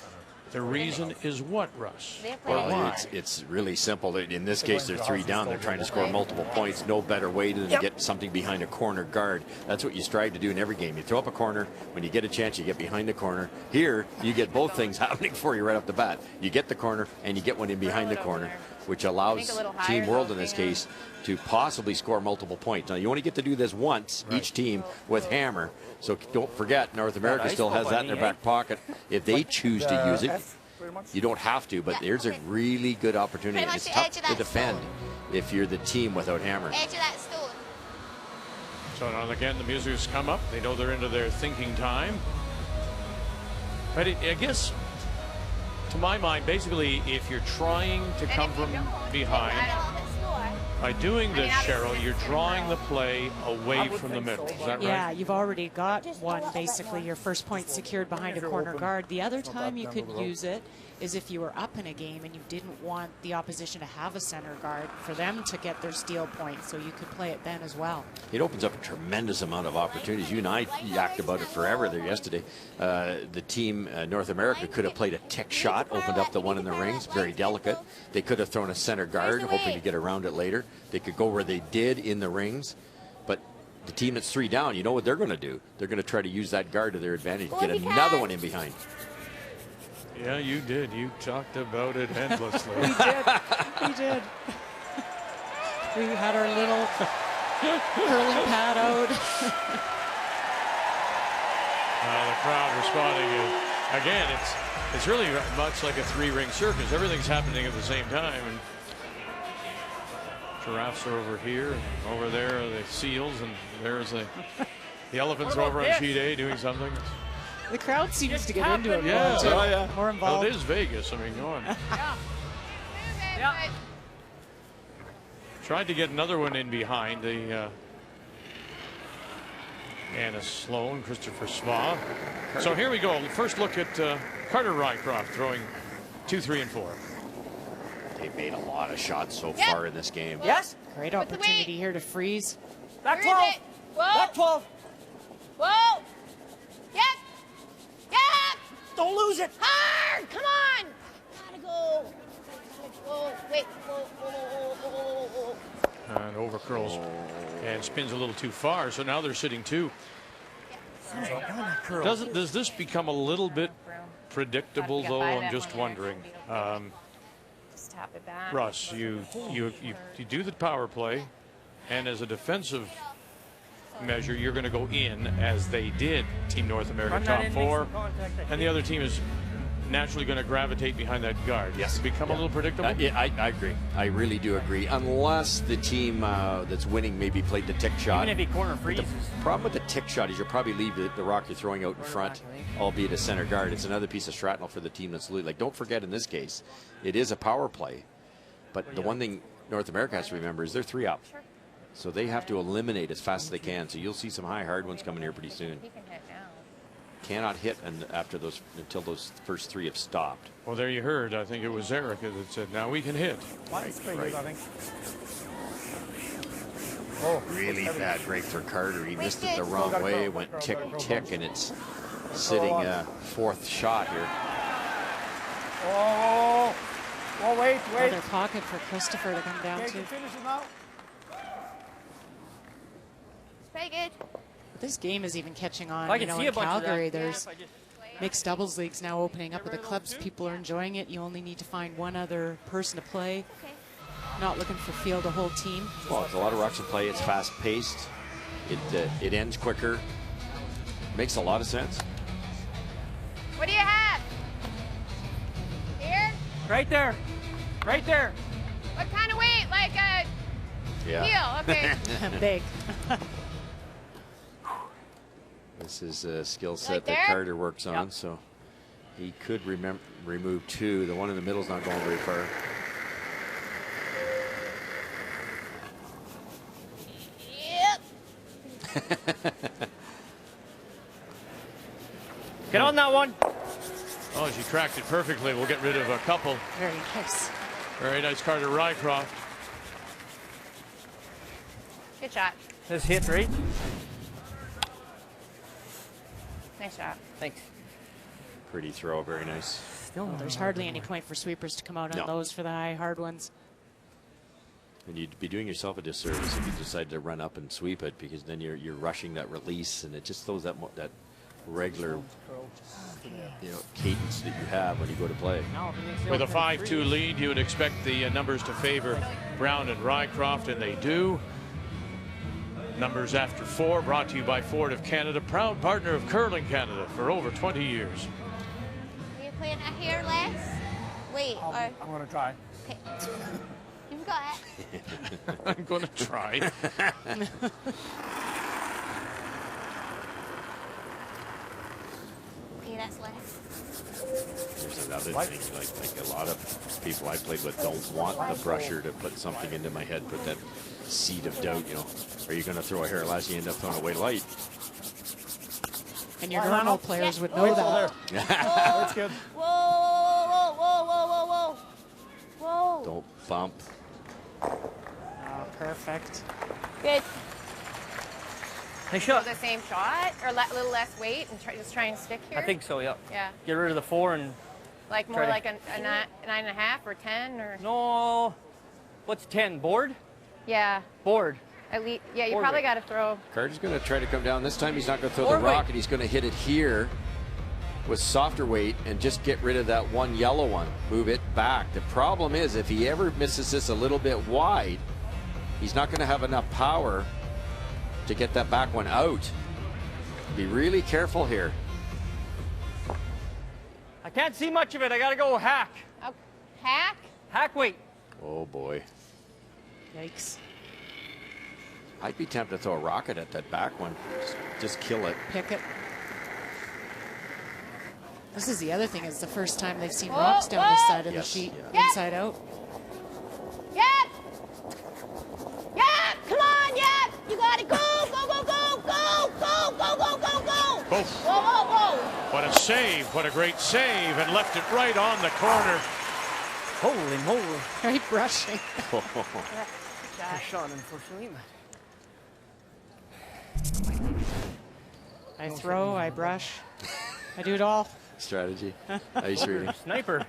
The reason is what, Russ? Well, it's really simple. In this case, they're 3 down. They're trying to score multiple points. No better way than to get something behind a corner guard. That's what you strive to do in every game. You throw up a corner. When you get a chance, you get behind the corner. Here, you get both things happening for you right off the bat. You get the corner, and you get one in behind the corner, which allows Team World, in this case, to possibly score multiple points. Now, you only get to do this once, each team, with hammer. So don't forget, North America still has that in their back pocket. If they choose to use it, you don't have to, but there's a really good opportunity. It's tough to defend if you're the team without hammer. Edge of that stone. So now again, the music's come up. They know they're into their thinking time. But I guess, to my mind, basically, if you're trying to come from behind, by doing this, Cheryl, you're drawing the play away from the middle. Is that right? Yeah, you've already got one, basically, your first point secured behind a corner guard. The other time you could use it is if you were up in a game and you didn't want the opposition to have a center guard for them to get their steal point, so you could play it then as well. It opens up a tremendous amount of opportunities. You and I yacked about it forever there yesterday. The team, North America, could have played a tick shot, opened up the one in the rings, very delicate. They could have thrown a center guard, hoping to get around it later. They could go where they did in the rings. But the team that's 3 down, you know what they're going to do? They're going to try to use that guard to their advantage, get another one in behind. Yeah, you did. You talked about it endlessly. We did. We did. We had our little curling pad out. The crowd responding. Again, it's really much like a 3-ring circus. Everything's happening at the same time. And giraffes are over here, and over there are the seals, and there's the elephants over on sheet A doing something. The crowd seems to get into it Yeah, more, more involved. Well, it is Vegas. I mean, go on. Tried to get another one in behind the Anna Sloan, Christopher Sva. So here we go. First look at Carter Rycroft throwing 2, 3, and 4. They've made a lot of shots so far in this game. Yes. Great opportunity here to freeze. Back 12. Back 12. Whoa. Yep. Yep. Don't lose it. Hard. Come on. Gotta go. Whoa. Wait. Whoa. And over curls and spins a little too far. So now they're sitting 2. Does this become a little bit predictable, though? I'm just wondering. Russ, you do the power play, and as a defensive measure, you're going to go in as they did Team North America top 4, and the other team is naturally going to gravitate behind that guard. Yes. Become a little predictable? Yeah, I agree. I really do agree. Unless the team that's winning maybe played the tick shot. Even if he corner freezes. The problem with the tick shot is you'll probably leave the rock you're throwing out in front, albeit a center guard. It's another piece of shrapnel for the team that's losing. Like, don't forget in this case, it is a power play. But the one thing North America has to remember is they're 3 up. So they have to eliminate as fast as they can. So you'll see some high hard ones coming here pretty soon. cannot hit after those until those first 3 have stopped. Well, there you heard. I think it was Erica that said, "Now we can hit." Right. I think. Oh, really bad break for Carter. He missed it the wrong way. Went tick, tick, and it's sitting 4th shot here. Oh, wait. Another pocket for Christopher to come down to. Finish it now. Very good. This game is even catching on. I can see in a bunch of that. Calgary, there's mixed doubles leagues now opening up at the clubs. People are enjoying it. You only need to find one other person to play. Okay. Not looking for field a whole team. Well, it's a lot of rucks to play. It's fast-paced. It ends quicker. Makes a lot of sense. What do you have? Here? Right there. Right there. What kind of weight? Like a heel? Okay. Big. This is a skill set Like that there? Carter works on, so he could remove 2. The one in the middle is not going very far. Yep. Get on that one. Oh, she tracked it perfectly. We'll get rid of a couple. Very nice. Very nice, Carter Rycroft. Good shot. This hit, right? Nice shot. Thanks. Pretty throw, very nice. Still, there's hardly any point for sweepers to come out on those for the high, hard ones. And you'd be doing yourself a disservice if you decide to run up and sweep it, because then you're rushing that release, and it just throws that regular cadence that you have when you go to play. With a 5-2 lead, you would expect the numbers to favor Brown and Rycroft, and they do. Numbers after 4, brought to you by Ford of Canada, proud partner of Curling Canada for over 20 years. Are you playing a hair less? Wait. I'm going to try. Okay. You've got it. I'm going to try. Okay, that's less. There's another thing, like a lot of people I played with don't want the brusher to put something into my head, put that seed of doubt, are you going to throw a hair less? You end up throwing away light. And your normal players would know that. That's good. Whoa. Don't bump. Oh, perfect. Good. Nice shot. So the same shot, or a little less weight, and just try and stick here? I think so, yeah. Yeah. Get rid of the 4 and... Like more like a 9.5 or 10 or... No. What's 10? Board? Yeah. Board. At least, yeah, you Board probably weight. got to throw... Carter's going to try to come down. This time he's not going to throw Board the rock, weight. and he's going to hit it here with softer weight and just get rid of that one yellow one. Move it back. The problem is if he ever misses this a little bit wide, he's not going to have enough power to get that back one out. Be really careful here. I can't see much of it. I got to go hack. Oh, hack? Hack weight. Oh boy. Yikes. I'd be tempted to throw a rocket at that back one. Just kill it. Pick it. This is the other thing. It's the first time they've seen rocks down this side of the sheet, inside out. Yep. Come on, yep. You got it. Go. Whoa. What a save. What a great save. And left it right on the corner. Holy moly. Great brushing. Good shot, unfortunately. I throw, I brush. I do it all. Strategy. Ice reading. Sniper.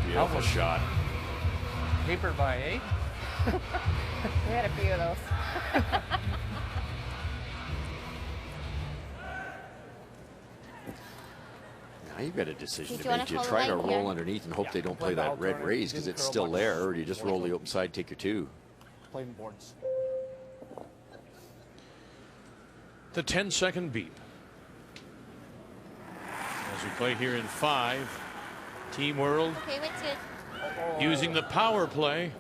Beautiful shot. Paper by, eh? We had a few of those. Now you've got a decision Do to you wanna make. Do you hold try the to line roll here? underneath and hope they don't play that red raise because it's still there, or do you just roll the open side, take your 2? Playing boards. The 10-second beep. As we play here in 5, Team World Okay, wait, good. using the power play.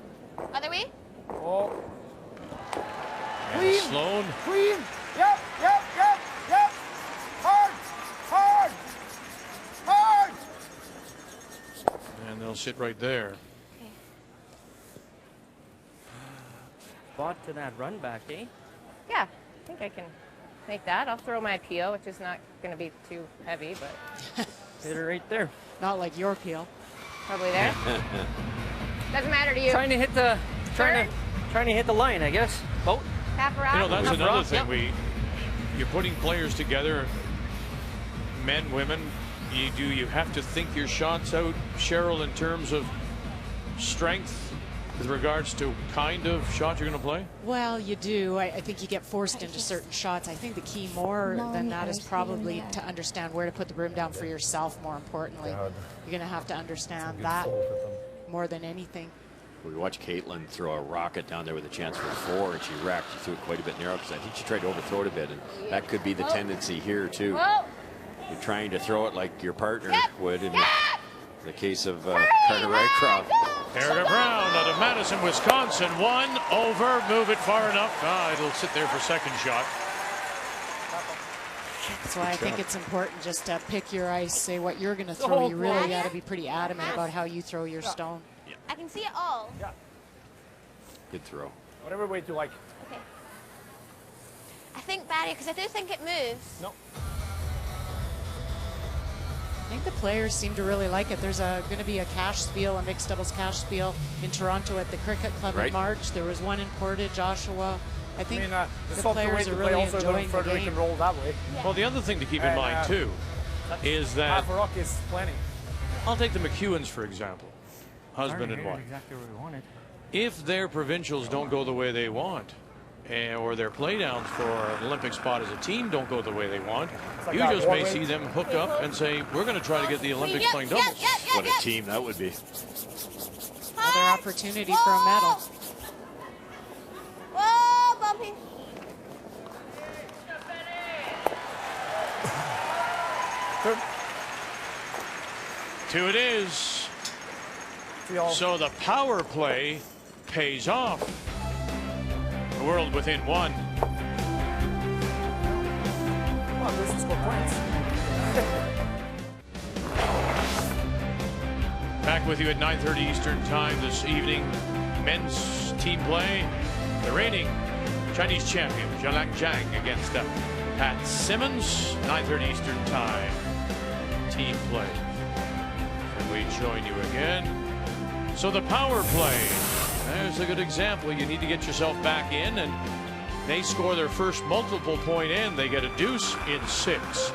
Other way? Oh. And Sloan. Clean. Yep. Hard. I'll sit right there. Bought to that run back, eh? Yeah, I think I can make that. I'll throw my peel, which is not going to be too heavy, but Hit her right there. Not like your peel. probably there. Doesn't matter to you. Trying to hit the line, I guess. Boat. Half a rock. You know, that's Half another rock, thing. yep. You're putting players together, men, women. You have to think your shots out, Cheryl, in terms of strength with regards to kind of shot you're going to play? Well, you do. I think you get forced into certain shots. I think the key more than that is probably to understand where to put the broom down for yourself, more importantly. You're going to have to understand that more than anything. We watched Caitlin throw a rocket down there with a chance for 4, and she racked. She threw it quite a bit narrow because I think she tried to overthrow it a bit, and that could be the tendency here, too. Whoa. You're trying to throw it like your partner would in the case of Carter Rycroft. Erica Brown out of Madison, Wisconsin. 1 over. Move it far enough. It'll sit there for second shot. That's why I think it's important just to pick your ice, say what you're going to throw. You really got to be pretty adamant about how you throw your stone. I can see it all. Yeah. Good throw. Whatever weight you like. Okay. I think Barry, because I do think it moves. No. I think the players seem to really like it. There's going to be a cash spiel, a mixed doubles cash spiel in Toronto at the Cricket Club in March. There was one in Portage, Oshawa. I think the players are really enjoying the game. Roll that way. Yeah. Well, the other thing to keep in mind, too, is that half a rock is plenty. I'll take the McEwens, for example, husband and wife. Exactly where we wanted. If their provincials don't go the way they want, or their playdowns for an Olympic spot as a team don't go the way they want, like you that just war may weight. see them hook up and say, we're going to try to get the Olympics playing doubles. What a team that would be. Another opportunity for a medal. Whoa, bumpy. Two it is. So the power play pays off. The world within 1. Well, this is for points. Back with you at 9:30 Eastern Time this evening. Men's team play. The reigning Chinese champion, Zhang Zhang, against Pat Simmons. 9:30 Eastern Time. Team play. And we join you again. So the power play. There's a good example. You need to get yourself back in, and they score their first multiple point in. They get a deuce in 6.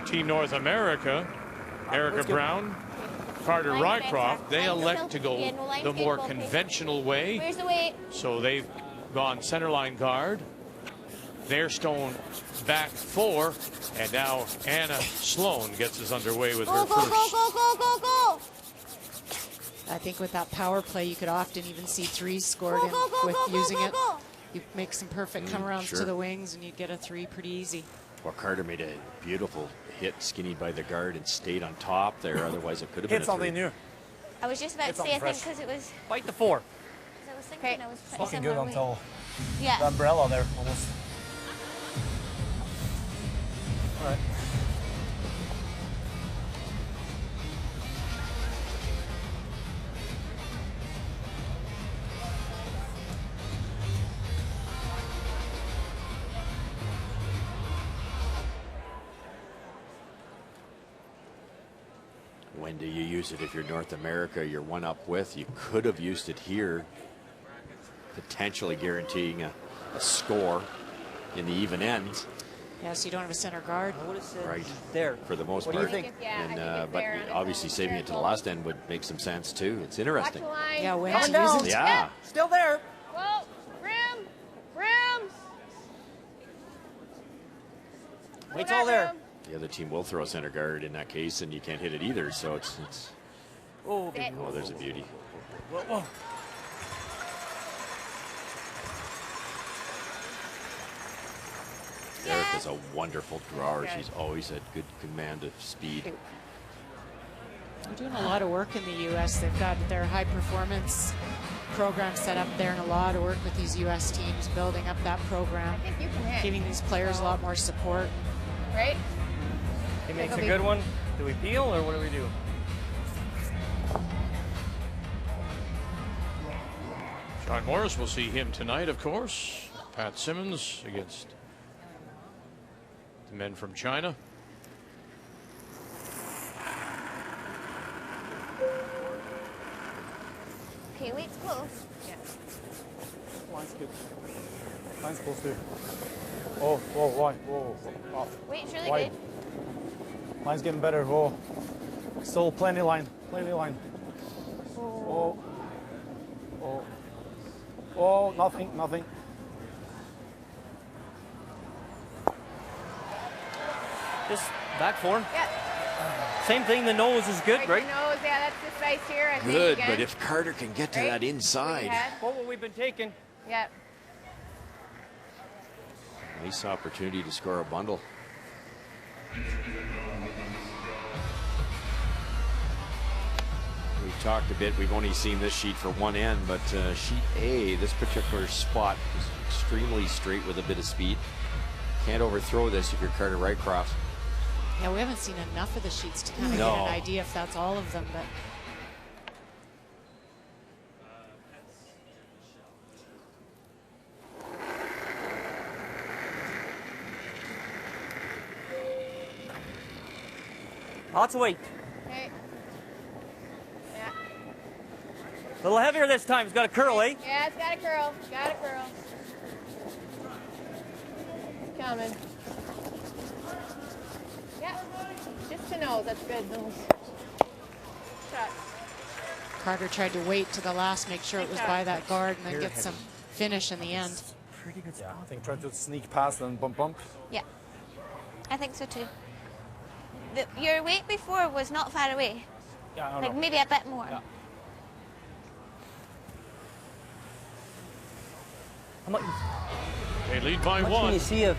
Team North America, Erica Brown, Carter Rycroft, they elect to go the more conventional way. Where's the weight? So they've gone centerline guard. Their stone back 4, and now Anna Sloan gets us underway with her first. Go. I think with that power play, you could often even see 3s scored in with using it. You make some perfect come-arounds to the wings, and you'd get a 3 pretty easy. Well, Carter made a beautiful hit, skinnied by the guard, and stayed on top there. Otherwise, it could have been a 3. Something new. I was just about to say, I think because it was. Fight the 4. I was thinking I was pretty Looking good similar weight. until Yeah. the umbrella there, almost. All right. When do you use it? If you're North America, you're 1 up with. You could have used it here, potentially guaranteeing a score in the even end. Yeah, so you don't have a center guard. Right. There. For the most What part. do you think? And, but obviously saving it to the last end would make some sense too. It's interesting. Yeah, when Coming to use down. it. Yeah. Still there. Whoa, room. Weight's all there. The other team will throw a center guard in that case, and you can't hit it either. So it's Oh, oh, there's a beauty. whoa. Erica's a wonderful drawer. She's always had good command of speed. They're doing a lot of work in the U.S. They've got their high performance program set up there, and a lot of work with these U.S. teams building up that program, I think you can hit. giving these players a lot more support. Right? He makes a good one. Do we peel or what do we do? John Morris, will see him tonight, of course. Pat Simmons against the men from China. Okay, weight's close. Yeah. Line's good. Line's close too. Oh, whoa, why? Whoa, whoa. Oh. Weight's really Wide. good. Line's getting better. Whoa. Still plenty line. Plenty line. Oh. Oh. Oh, nothing, nothing. Just back four. Yeah. Same thing, the nose is good, right? The nose, yeah, that's the space here, I think. Good, again. but if Carter can get to Right? that inside. What we've been taking. Yeah. Nice opportunity to score a bundle. We've talked a bit. We've only seen this sheet for one end, but sheet A, this particular spot is extremely straight with a bit of speed. Can't overthrow this if you're Carter Rycroft. Yeah, we haven't seen enough of the sheets to kind of No. get an idea if that's all of them, but Lots of weight. Okay. Yeah. A little heavier this time. It's got a curl, eh? Yeah, it's got a curl. Got a curl. Coming. Yeah. Just the nose. That's good. Nose. Shot. Carter tried to wait to the last, make sure it was by that guard, and then get some finish in the end. Pretty good spot. I think trying to sneak past and bump. Yeah. I think so too. Your weight before was not far away. Yeah, I Like know. maybe a bit more. Yeah. How much, They lead by how much one. can you see of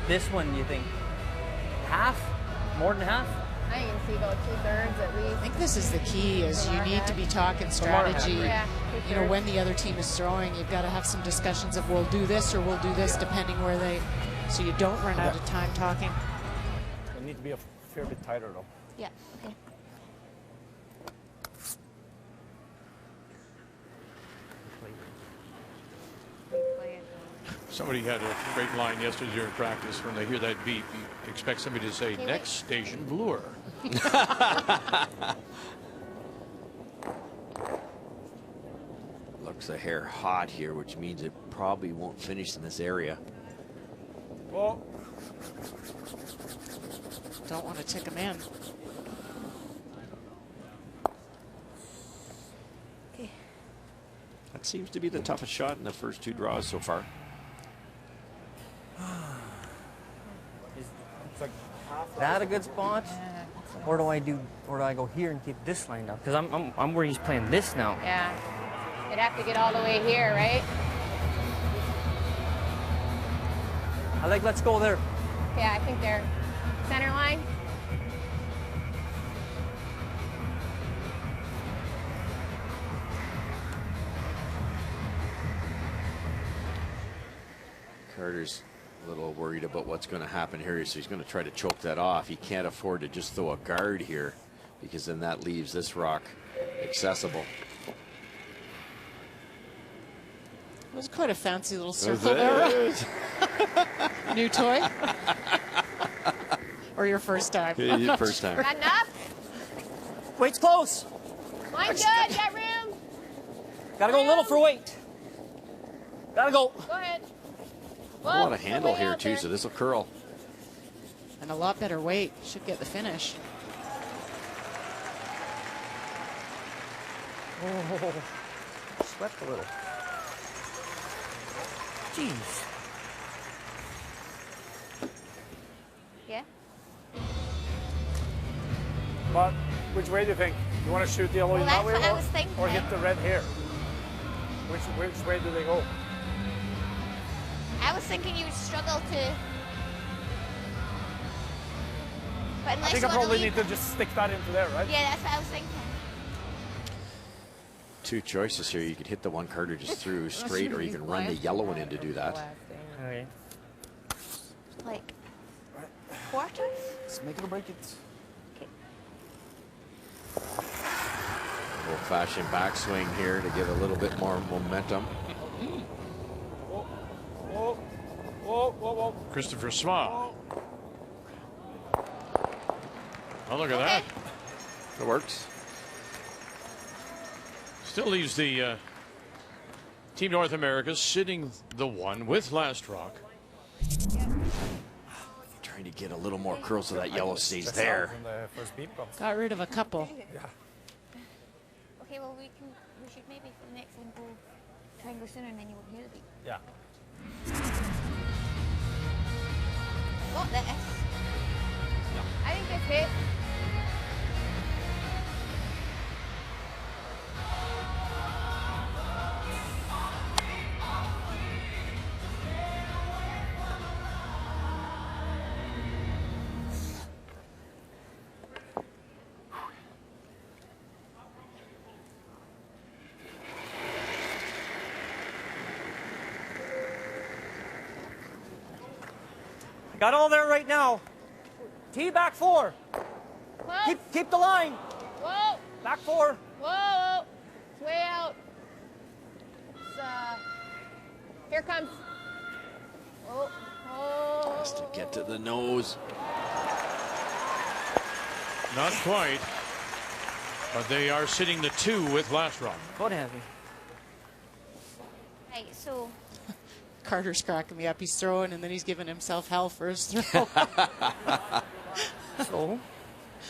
this one, do you think? Half? More than half? I can see about 2/3 at least. I think this is the key, is you need to be talking strategy. Yeah, You know, when the other team is throwing, you've got to have some discussions of we'll do this or we'll do this, depending where they, so you don't run out of time talking. They need to be a fair bit tighter though. Yeah. Okay. Somebody had a great line yesterday during practice. When they hear that beep, you expect somebody to say, next station, Bloor. Looks a hair hot here, which means it probably won't finish in this area. Oh. Don't want to tick them in. That seems to be the toughest shot in the first two draws so far. It's like half That a good spot? Or do I go here and keep this lined up? Because I'm where he's playing this now. Yeah. You'd have to get all the way here, right? I think let's go there. Yeah, I think they're center line. Carter's a little worried about what's going to happen here, so he's going to try to choke that off. He can't afford to just throw a guard here, because then that leaves this rock accessible. It was quite a fancy little circle there. New toy? Or your first time? Yeah, first time. Got enough? Weight's close. Line's good. Got room. Gotta go a little for weight. Gotta go. Go ahead. A lot of handle here too, so this will curl. And a lot better weight. Should get the finish. Oh, swept a little. Jeez. Yeah. But which way do you think? You want to shoot the yellow Well, in that that's way what I was thinking. or hit the red here? Which way do they go? I was thinking you'd struggle to. But I unless think you I want probably to leave. need to just stick that into there, right? Yeah, that's what I was thinking. Two choices here. You could hit the one Carter just through straight, or you can run the yellow one in to do that. Okay. Like quarters? Let's make it or break it. Okay. Old-fashioned backswing here to give a little bit more momentum. Christopher Swa. Oh, look at that. It works. Still leaves the Team North America sitting the one with last rock. Trying to get a little more curl so that yellow stays there. Got rid of a couple. Yeah. Okay, well we should maybe for the next one go try and go sooner and then you won't hear the beep. Yeah. Got this. I think this hit. Got all there right now. Tee back 4. Keep the line. Whoa. Back 4. Whoa. It's way out. It's, here it comes. Oh. Has to get to the nose. Not quite. But they are sitting the 2 with last rock. Foot heavy. Right, so Carter's cracking me up. He's throwing and then he's giving himself hell for his throw. So,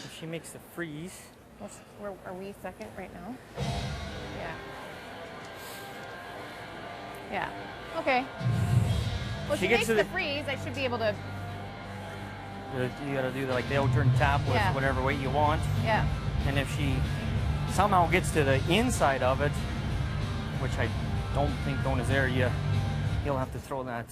if she makes the freeze. Are we second right now? Yeah. Yeah. Okay. Well, she makes the freeze. I should be able to. You gotta do like the outturn tap with whatever weight you want. Yeah. And if she somehow gets to the inside of it, which I don't think Don is there, you'll have to throw that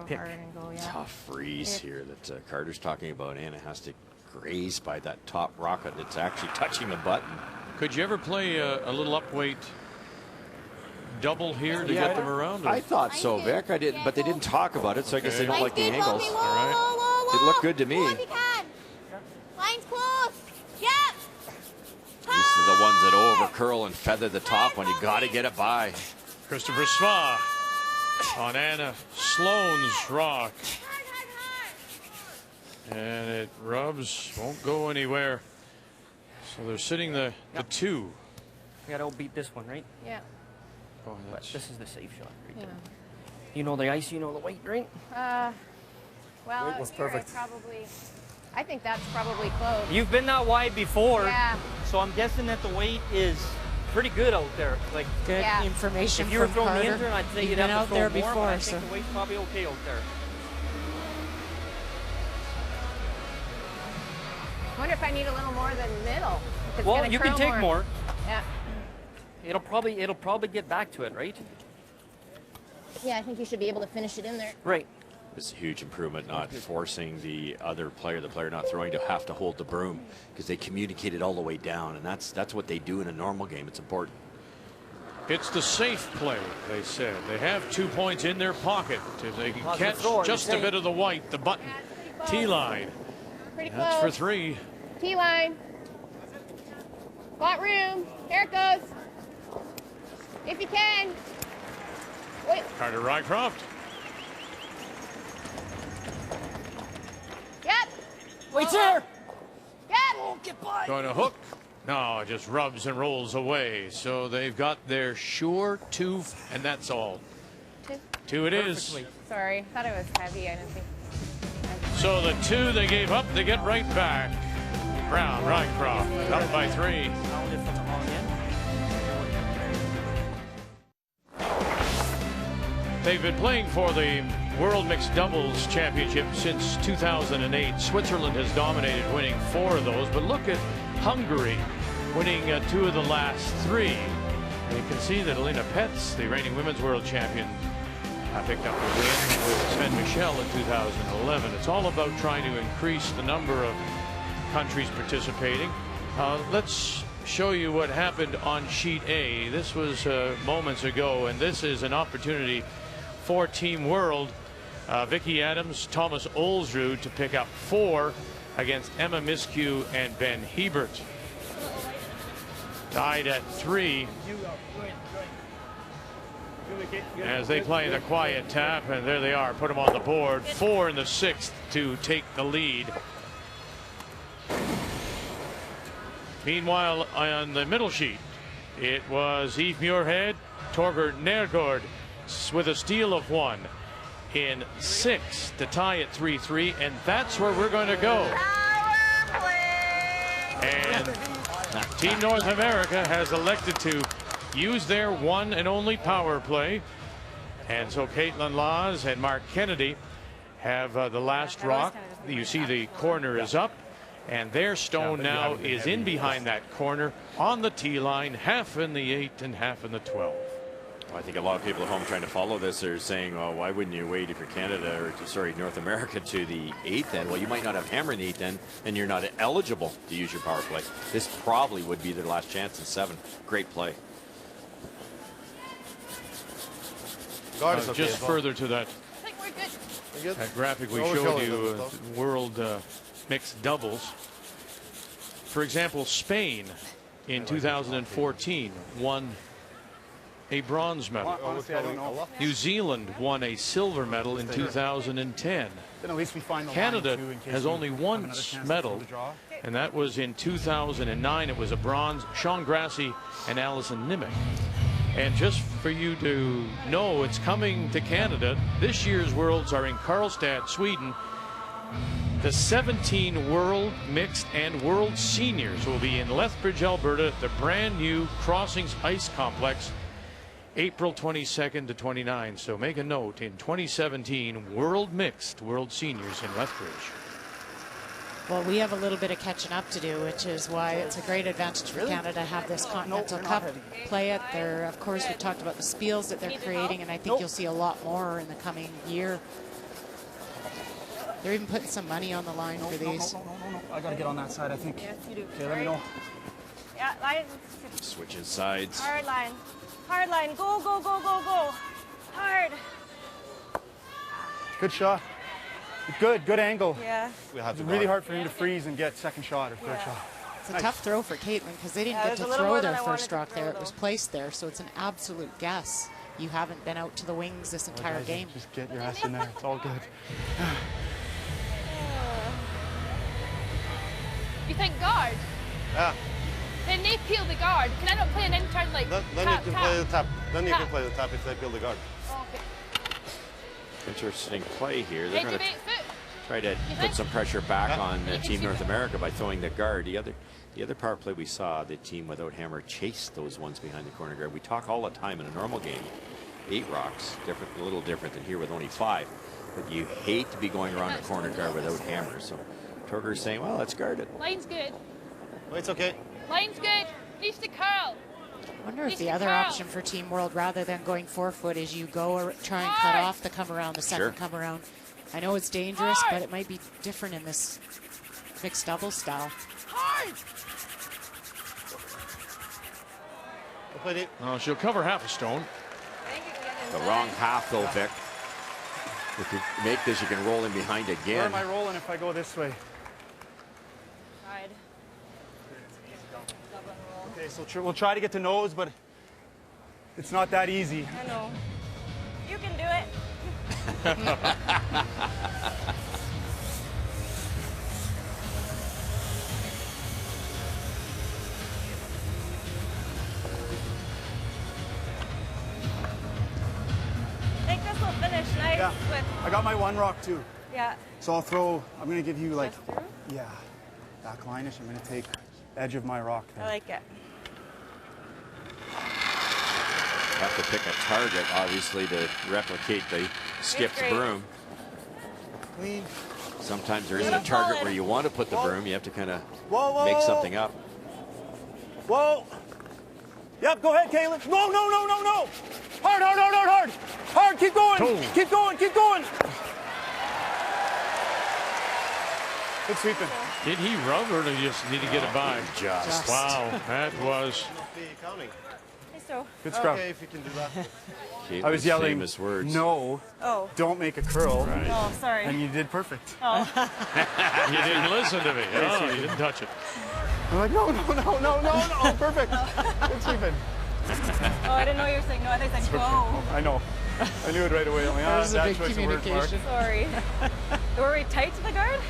pick. Hard and go, yeah. Tough freeze here that Carter's talking about, and it has to graze by that top rocket that's actually touching the button. Could you ever play a little upweight double here to get them around? I thought so, Vic. I did, but they didn't talk about it, so I guess they don't like the angles. Whoa, All right. whoa, whoa, whoa. It looked good to me. Go if you can. Line's close. Yep. These are the ones that over curl and feather the top when you got to get it by. Christopher Sva on Anna Sloan's rock. And it rubs, won't go anywhere. So they're sitting the 2. We gotta beat this one, right? Yeah. Oh, But this is the safe shot right Yeah. there. You know the ice, you know the weight, right? Well, Weight was here perfect. I think that's probably close. You've been that wide before, Yeah. so I'm guessing that the weight is pretty good out there. Like Good information if you were from throwing Carter. the intern, I'd say You've you'd been have out to there throw more, before, but I so think the weight's probably okay out there. I wonder if I need a little more than middle. If it's Well, gonna you can curl take more. Yeah. It'll probably get back to it, right? Yeah, I think you should be able to finish it in there. Right. It's a huge improvement, not forcing the other player, the player not throwing, to have to hold the broom, because they communicate it all the way down, and that's what they do in a normal game. It's important. It's the safe play, they said. They have 2 points in their pocket if they can catch just a bit of the white, the button. T-line. Pretty close. That's for 3. T-line. Got room. There it goes. If you can. Wait. Carter Rycroft. Yep. Wait's there. Yep. Oh, get by. Going to hook. No, it just rubs and rolls away. So they've got their sure 2, and that's all. 2 it is. Sorry, I thought it was heavy. I didn't think. So the 2 they gave up, they get right back. Brown, Rycroft, up by 3. They've been playing for the World Mixed Doubles Championship since 2008. Switzerland has dominated, winning 4 of those. But look at Hungary winning 2 of the last 3. And you can see that Elena Petz, the reigning women's world champion, picked up a win with Sven Michel in 2011. It's all about trying to increase the number of countries participating. Let's show you what happened on sheet A. This was moments ago, and this is an opportunity for Team World. Vicky Adams, Thomas Ulsrud to pick up 4 against Emma Miskew and Ben Hebert. Tied at 3 as they play the quiet tap, and there they are. Put them on the board. 4 in the 6th to take the lead. Meanwhile, on the middle sheet, it was Yves Muirhead, Torger Nergård with a steal of 1 in 6 to tie at 3-3, and that's where we're going to go. And Team North America has elected to use their one and only power play, and so Caitlin Laws and Mark Kennedy have the last rock. You see the corner is up, and their stone now is in behind that corner on the tee line, half in the 8 and half in the 12. Well, I think a lot of people at home trying to follow this are saying, oh, why wouldn't you wait if you're Canada or sorry, North America to the 8th end? Well, you might not have hammer in the 8th end, and you're not eligible to use your power play. This probably would be their last chance in 7. Great play. Just further to that, I think we're good. that graphic we showed you, world mixed doubles. For example, Spain in 2014 won a bronze medal. Honestly, I don't know. New Zealand won a silver medal in 2010. Then at least we find the Canada line, too, in case has we only have one another chance medal, to draw. and that was in 2009. It was a bronze. Sean Grassi and Alison Nimick. And just for you to know, it's coming to Canada. This year's Worlds are in Karlstad, Sweden. The 17 World Mixed and World Seniors will be in Lethbridge, Alberta, at the brand new Crossings Ice Complex, April 22nd to 29. So make a note, in 2017, World Mixed, World Seniors in Lethbridge. Well, we have a little bit of catching up to do, which is why it's a great advantage for Canada to have this Continental Cup, play it. There, of course, we talked about the spiels that they're creating, and I think you'll see a lot more in the coming year. They're even putting some money on the line for these. No. I got to get on that side, I think. Yes, you do. Okay, let me know. Yeah, line. Switches sides. Hard line. Hard line. Go, go, go, go, go. Hard. Good shot. Good angle. Yeah. It's really hard for him to freeze and get second shot or third shot. It's a tough throw for Caitlin because they didn't get to throw their first rock there. It was placed there, so it's an absolute guess. You haven't been out to the wings this entire game. Just get your ass in there. It's all good. You think guard? Yeah. Then they peel the guard. Can I not play an intern like Then tap, you can tap? play the tap. Then you Tap. can play the tap if they peel the guard. Oh, okay. Interesting play here. They're Edge going of to 8 foot. try to think? put some pressure back on You can Team see North that. America by throwing the guard. The other power play we saw, the team without hammer chased those ones behind the corner guard. We talk all the time in a normal game, 8 rocks, a little different than here with only 5. But you hate to be going around the corner guard without hammer. So Torger's saying, well, let's guard it. Line's good. Oh, it's okay. Line's good. Needs to curl. I wonder if the other option for Team World, rather than going 4-foot, is you go or try and cut off the come around, the second come around. I know it's dangerous, but it might be different in this mixed double style. Hard. Well, she'll cover half a stone. The wrong half, though, Vic. If you make this, you can roll in behind Where again. am I rolling if I go this way? Side. Okay, so we'll try to get to nose, but it's not that easy. I know. You can do it. I think this will finish nice Yeah. with. I got my 1 rock too. Yeah. So I'll throw, I'm going to give you like, yeah, back line-ish. I'm going to take edge of my rock there. I like it. Have to pick a target, obviously, to replicate the skipped great. broom. Clean. Sometimes there isn't a target where you want to put the broom. You have to kind of Whoa, make whoa. something up. Whoa. Yep, go ahead, Caitlin. No. Hard. Hard, keep going. Keep going. Good sweeping. Did he rub or did he just need to get it by? Just. Wow, that was. Counting. So. Good scrub. Okay, if you can do that. Caitlin's I was yelling, famous words. no, Oh. don't make a curl. Right. Oh, sorry. And you did perfect. Oh. You didn't listen to me. Oh, you didn't touch it. I'm like, no, perfect. Good sweeping. Oh, I didn't know you were saying no. I think I said go. I know. I knew it right away. I'm like, There's a that big choice of words, Mark. communication. Sorry. Were we tight to the guard?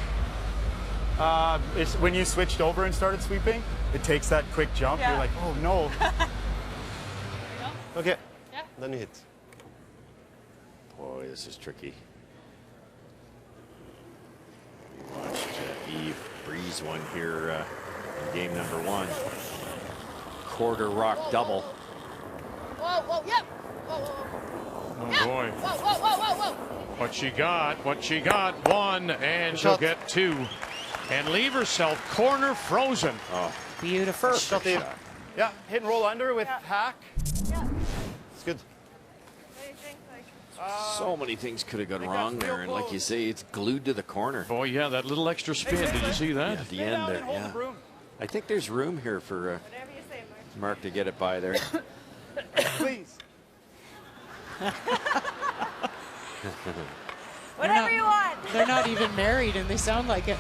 It's when you switched over and started sweeping, it takes that quick jump. Yeah. You're like, oh no. Okay. Yeah. Then you hit. Boy, this is tricky. We watched Eve breeze one here in game number 1. Quarter rock double. Whoa, yep. Whoa. Oh Yep. boy. Whoa. What she got, 1, and she'll get 2. And leave herself corner frozen. Oh, Beautiful. Shot, Eve. Yeah, hit and roll under with hack. Yeah. It's good. What do you think? Like, so many things could have gone wrong there, and like you say, it's glued to the corner. Boy, yeah, that little extra spin. Did you see that? At the end there, yeah. I think there's room here for whatever you say, Mark. Mark to get it by there. Please. Whatever you want. They're not even married, and they sound like it.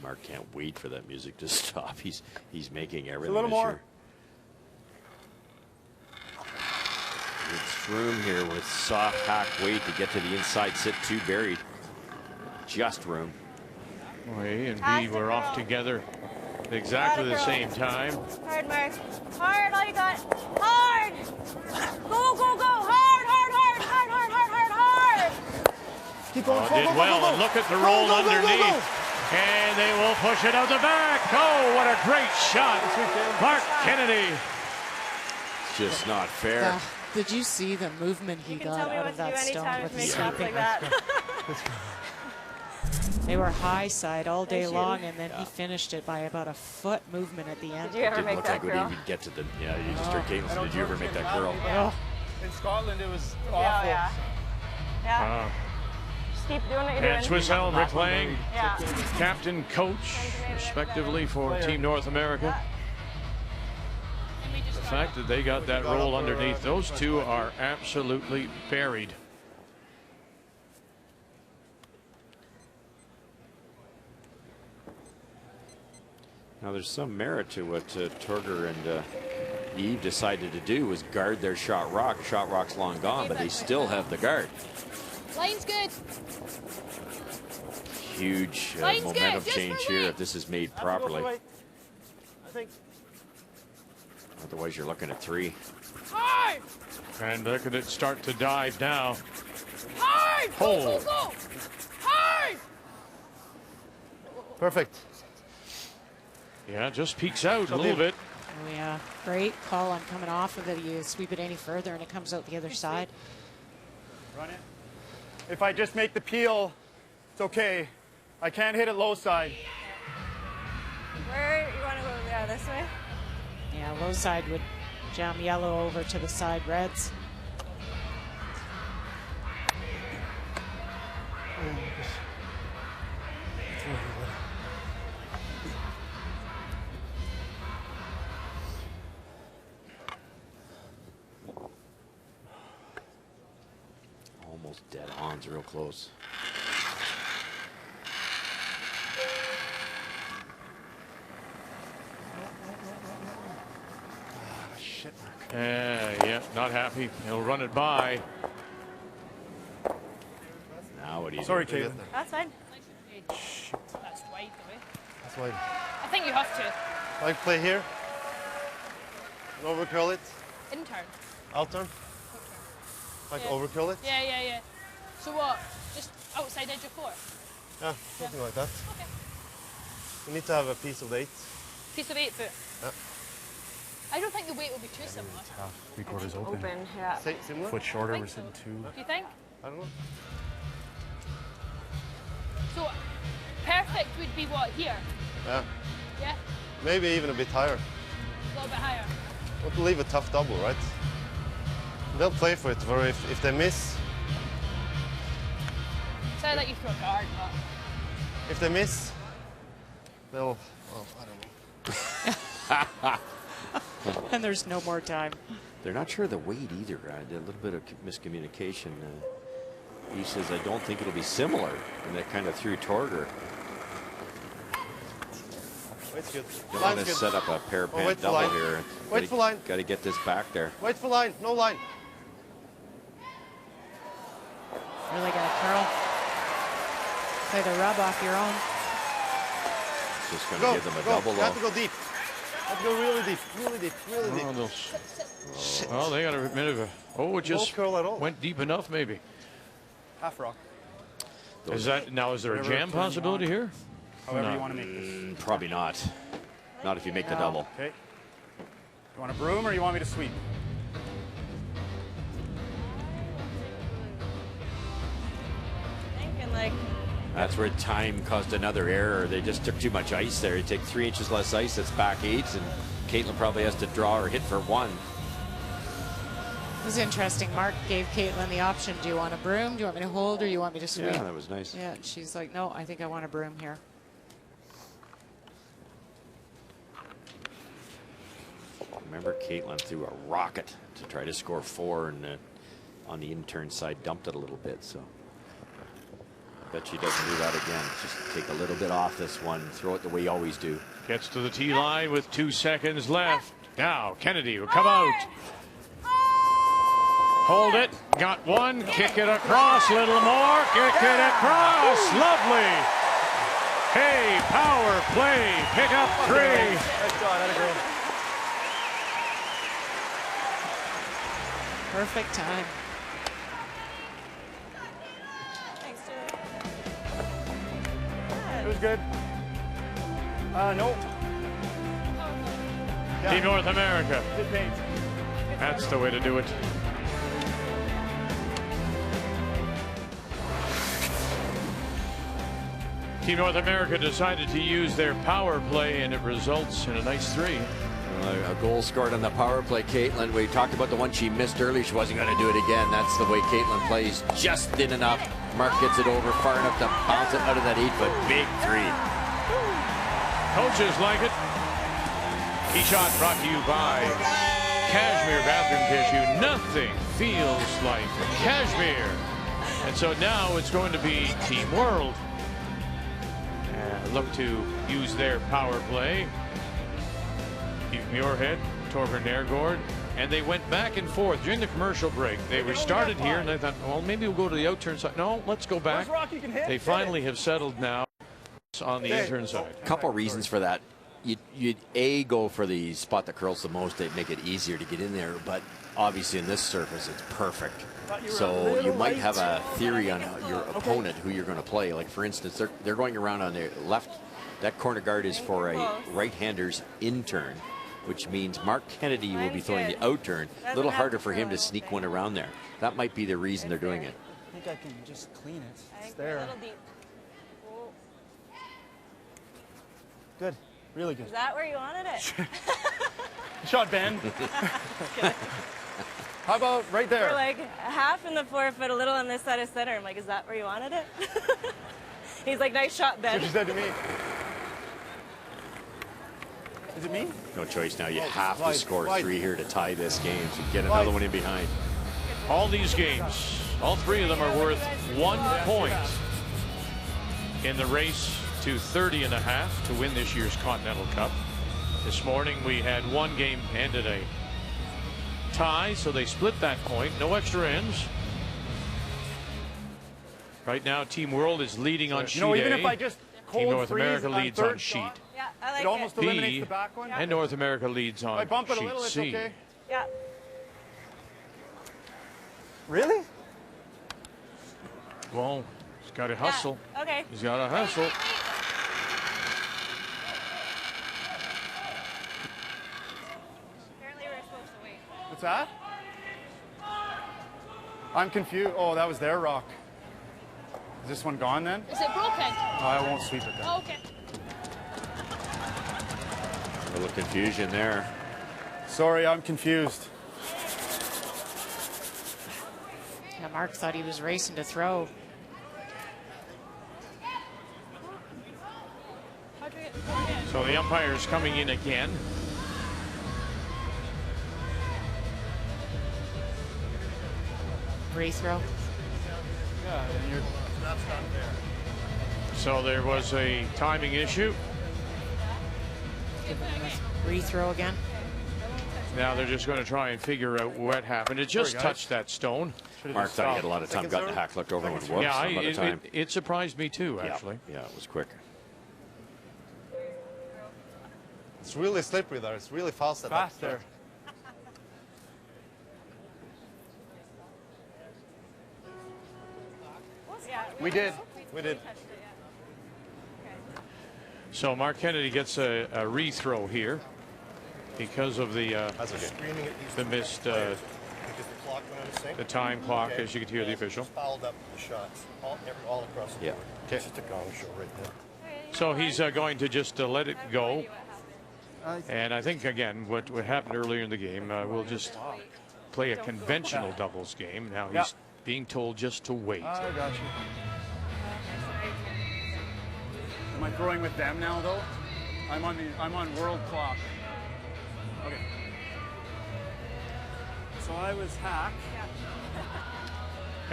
Mark can't wait for that music to stop. He's making everything. A little more. It's room here with soft hack weight to get to the inside sit 2 buried. Just room. Boy, and B were off together at exactly the same time. Hard, Mark. Hard, all you got. Hard. Go. Hard. Keep going. Oh, did well, and look at the roll underneath. And they will push it out the back. Oh, what a great shot. Mark Kennedy. It's just not fair. Did you see the movement he got out of that stone with the sweeping? Like that. They were high side all day long, and then he finished it by about a foot movement at the end. Did you ever Didn't make look that like we'd girl? even get to the. Yeah, you just start Caitlin, did you ever make that curl? Oh, In Scotland, it was awful. Yeah. Just keep doing what you're doing. And Swisshelm, Rick Lang, Yeah. captain, coach, respectively for Team North America. The fact that they got that roll underneath, those two are absolutely buried. Now there's some merit to what Torger and Eve decided to do was guard their shot rock. Shot rock's long gone, but they still have the guard. Line's good. Huge Line's momentum good. change here if this is made properly. I think. Otherwise, you're looking at 3. Hard. And look at it start to dive now. Hard. Go. Hard. Perfect. Yeah, just peeks out a little bit. oh yeah, great call on coming off of it. You sweep it any further, and it comes out the other side. Run it. If I just make the peel, it's okay. I can't hit it low side. Where you want to go? Yeah, this way. Yeah, low side would jam yellow over to the side reds. Almost dead on, it's real close. Shit, Mark. Yeah, not happy. He'll run it by. Now what do you Sorry, do? Caitlin. That's fine. That's wide away. That's wide. I think you have to. Like play here. And over curl it. In turn. Out turn. Like Yeah. over curl it. Yeah. So what? Just outside edge of 4? Yeah, something like that. Okay. You need to have a piece of 8. Piece of 8 foot. Yeah. I don't think the weight will be too similar. Half, 3/4 open. Open. Yeah. Similar? Foot shorter, think we're sitting 2. Do you think? I don't know. So perfect would be what, here? Yeah. Yeah? Maybe even a bit higher. A little bit higher. Want to leave a tough double, right? They'll play for it, or if they miss, Sound like you throw a guard, but if they miss, Well, I don't know. And there's no more time. They're not sure of the weight either. A little bit of miscommunication. He says, I don't think it'll be similar. And that kind of threw Torger. Weight's good. Don't want to set up a parapet double here. Wait for line. Got to get this back there. Wait for line. No line. Really got to curl. Play the rub off your own. Just going to give them a double. You have to go deep. You have to go really deep. Really deep. Really deep. Oh, they got a minute of a... Oh, it just curl at all. went deep enough, maybe. Half rock. Is there a jam possibility here? However you want to make this. Probably not. Not if you make the double. Okay. You want a broom or you want me to sweep? Thinking like. That's where time caused another error. They just took too much ice there. You take 3 inches less ice, that's back 8, and Caitlin probably has to draw or hit for 1. It was interesting. Mark gave Caitlin the option. Do you want a broom? Do you want me to hold or you want me to sweep? Yeah, that was nice. Yeah, and she's like, no, I think I want a broom here. Remember, Caitlin threw a rocket to try to score 4, and on the intern side dumped it a little bit. So I bet she doesn't do that again. Just take a little bit off this one, throw it the way you always do. Gets to the tee line with 2 seconds left. Now Kennedy will come out. Hold it. Got 1. Kick it across. Little more. Kick it across. Lovely. Hey, power play. Pick up 3. Nice shot. Atta girl. Perfect time. Thanks, Julie. It was good. No. Team North America. Good paint. That's the way to do it. Team North America decided to use their power play, and it results in a nice 3. A goal scored on the power play, Caitlin. We talked about the one she missed earlier. She wasn't going to do it again. That's the way Caitlin plays. Just thin enough. Mark gets it over far enough to bounce it out of that 8-foot. Big 3. Coaches like it. Key shot brought to you by Cashmere Bathroom Tissue. Nothing feels like Cashmere. And so now it's going to be Team World. Look to use their power play. Eve Muirhead, Torbjörn Nergård, and they went back and forth during the commercial break. They were started here, and they thought, well, maybe we'll go to the outturn side. No, let's go back. They finally have settled now on the intern side. A couple reasons for that. You'd A, go for the spot that curls the most. They'd make it easier to get in there, but obviously in this surface, it's perfect. So you might have a theory on your opponent, who you're going to play. Like, for instance, they're going around on their left. That corner guard is for a right-hander's intern, which means Mark Kennedy will be throwing the outturn. A little harder for him to sneak one around there. That might be the reason they're doing it. I think I can just clean it. It's A there. little deep. Good. Really good. Is that where you wanted it? Shot, Ben. How about right there? We're like half in the 4-foot, a little on this side of center. I'm like, is that where you wanted it? He's like, nice shot, Ben. That's what she said to me. Is it me? No choice now. You have to score 3 here to tie this game. So get Slide. another one in behind. All these games, all 3 of them are worth 1 point in the race to 30.5 to win this year's Continental Cup. This morning we had 1 game ended a tie, so they split that point. No extra ends. Right now, Team World is leading on sheet even A. if I just Team North freeze America on leads on third sheet shot, Yeah, I like it almost it. eliminates B, the back one. and North America leads on If I bump it a sheet little, it's C. okay. Yeah. Really? Well, he's got to hustle. Yeah. Okay. He's got to hustle. Apparently we're supposed to wait. What's that? I'm confused. Oh, that was their rock. Is this one gone then? Is it broken? No, I won't sweep it then. Oh, okay. A little confusion there. Sorry, I'm confused. Yeah, Mark thought he was racing to throw. How'd you get So the umpire's coming in again. Free throw. Yeah, and that's not fair. So there was a timing issue. Free throw again. Now they're just going to try and figure out what happened. It just touched that stone. Mark thought he had a lot of time, got the hack looked over with whoops. Yeah, it surprised me too, actually. Yeah, it was quick. It's really slippery there. It's really fast. Faster. We did. We did. So Mark Kennedy gets a rethrow here because of the missed the time clock, as you could hear the official. Fouled up the shots all across the board. It's just a gong show right there. So he's going to just let it go. And I think, again, what happened earlier in the game, we'll just play a conventional doubles game. Now he's being told just to wait. I got you. Am I throwing with them now, though? I'm on world clock. Okay. So I was hacked.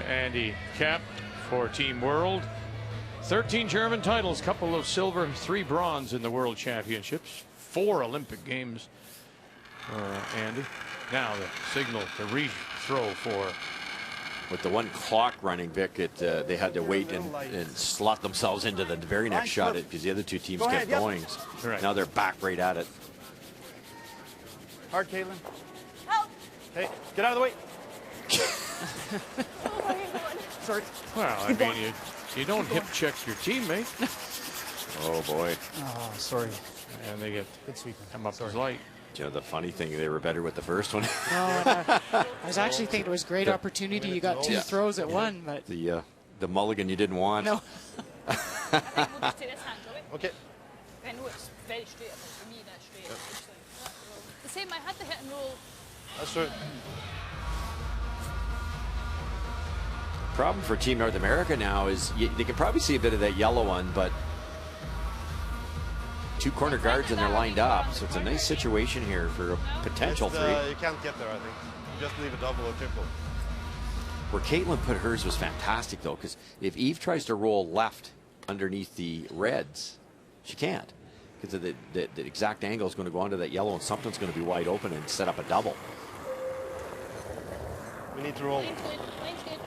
Andy Cap for Team World. 13 German titles, couple of silver, 3 bronze in the World Championships, 4 Olympic Games for Andy. Now the signal to rethrow for. With the one clock running, Vic, they had to wait and slot themselves into the very next shot because the other two teams kept going. Right. Now they're back right at it. Hard, Caitlin. Help! Hey, get out of the way. Sorry. Well, I mean, you don't hip check your teammate. Oh boy. Oh, sorry. And they get come up as light. You know, the funny thing, they were better with the first one. I was actually thinking it was a great opportunity. You got 2 throws at one, but the mulligan you didn't want. No. Okay. I know it's very straight. For me, that's straight. The same, I had to hit and roll. That's true. Problem for Team North America now is they can probably see a bit of that yellow one, but 2 corner guards and they're lined up, so it's a nice situation here for a potential 3. You can't get there, I think. You just leave a double or triple. Where Caitlin put hers was fantastic, though, because if Eve tries to roll left underneath the reds, she can't, because the exact angle is going to go onto that yellow, and something's going to be wide open and set up a double. We need to roll. Line's good. Line's good.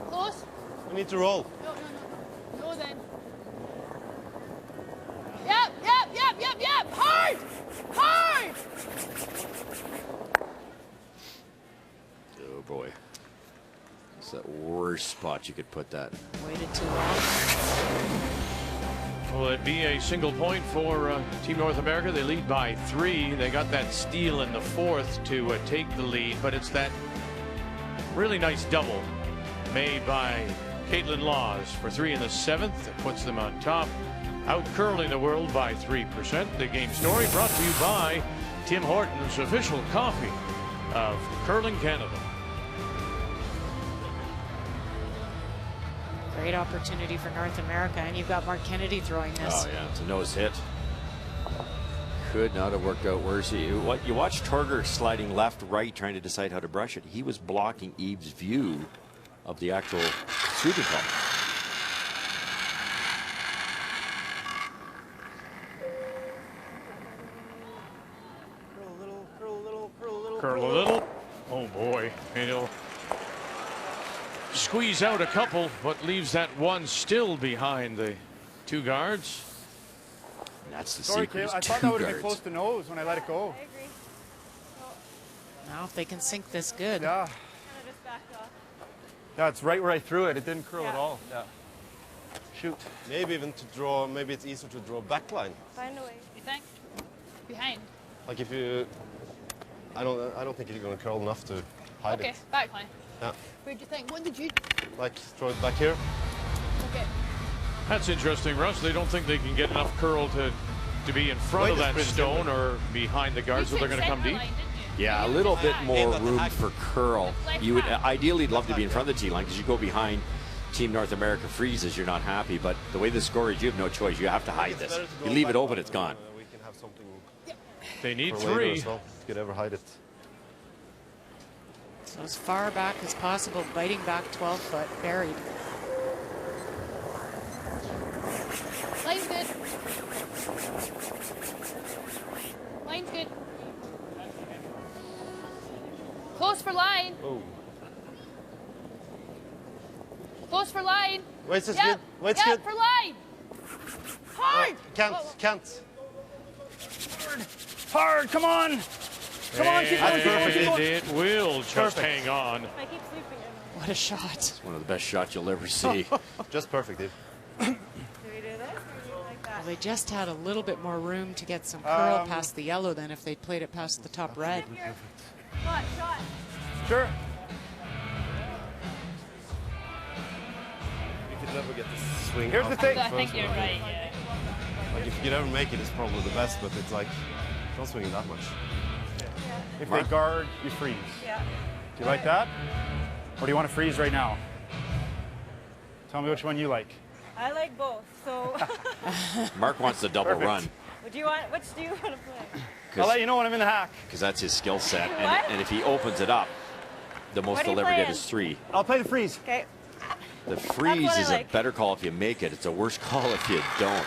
Close. We need to roll. No. No, then. Yep. Hard! Hard! Oh, boy. It's that worst spot you could put that. Waited too long. Will it be a single point for Team North America? They lead by 3. They got that steal in the 4th to take the lead, but it's that really nice double made by Caitlin Laws for 3 in the 7th that puts them on top. Out curling the world by 3%. The game story brought to you by Tim Hortons, official coffee of Curling Canada. Great opportunity for North America, and you've got Mark Kennedy throwing this. Oh, yeah, it's a nose hit. Could not have worked out worse. You watch Torger sliding left, right, trying to decide how to brush it. He was blocking Eve's view of the actual sweeping call. Curl a little. Oh boy, and he'll squeeze out a couple, but leaves that one still behind the 2 guards. That's the Sorry, secret. I thought that would have been close to nose when I let it go. I agree. Now if they can sink this good. Yeah. Kind of just backed off. Yeah, it's right where I threw it. It didn't curl at all. Yeah. Shoot. Maybe even to draw, maybe it's easier to draw backline. Find a way. You think? Behind. Like if you, I don't think you're going to curl enough to hide it. Okay, backline. Yeah. Where'd you think? What did you? Like throw it back here. Okay. That's interesting, Russ. They don't think they can get enough curl to be in front of that stone or behind the guard, so they're going to come deep. Yeah, a little bit more room for curl. You would ideally love to be in front of the tee line because you go behind Team North America freezes, you're not happy. But the way the score is, you have no choice. You have to hide this. You leave it open, it's gone. We can have something. They need for later 3. as well, if you could ever hide it. So as far back as possible, biting back 12 foot, buried. Line's good. Line's good. Close for line. Oh. Close for line. Waits is Yep. good. Waits Yep, good. for line. Hard. Can't. Whoa, whoa. Can't. Hard, come on. Come on, keep going, keep going, keep And going. it will just Perfect. hang on. I keep sleeping. What a shot. It's one of the best shots you'll ever see. Just perfect, Dave. Do we do this or do you like that? Well, they just had a little bit more room to get some curl past the yellow than if they'd played it past the top red. Shot, shot. Sure. You could never get this swing. Here's the off thing. the I think first you're one. right, yeah. Like if you could ever make it, it's probably the best. But it's like, don't swing it that much. If they guard, you freeze. Yeah. Do you like that? Or do you want to freeze right now? Tell me which one you like. I like both. So, Mark wants the double Perfect. run which do you want to play? I'll let you know when I'm in the hack. because that's his skill set. What? And if he opens it up, the most What are he'll you ever get playing? is 3. I'll play the freeze. Okay. The freeze what I is like. a better call if you make it. It's a worse call if you don't.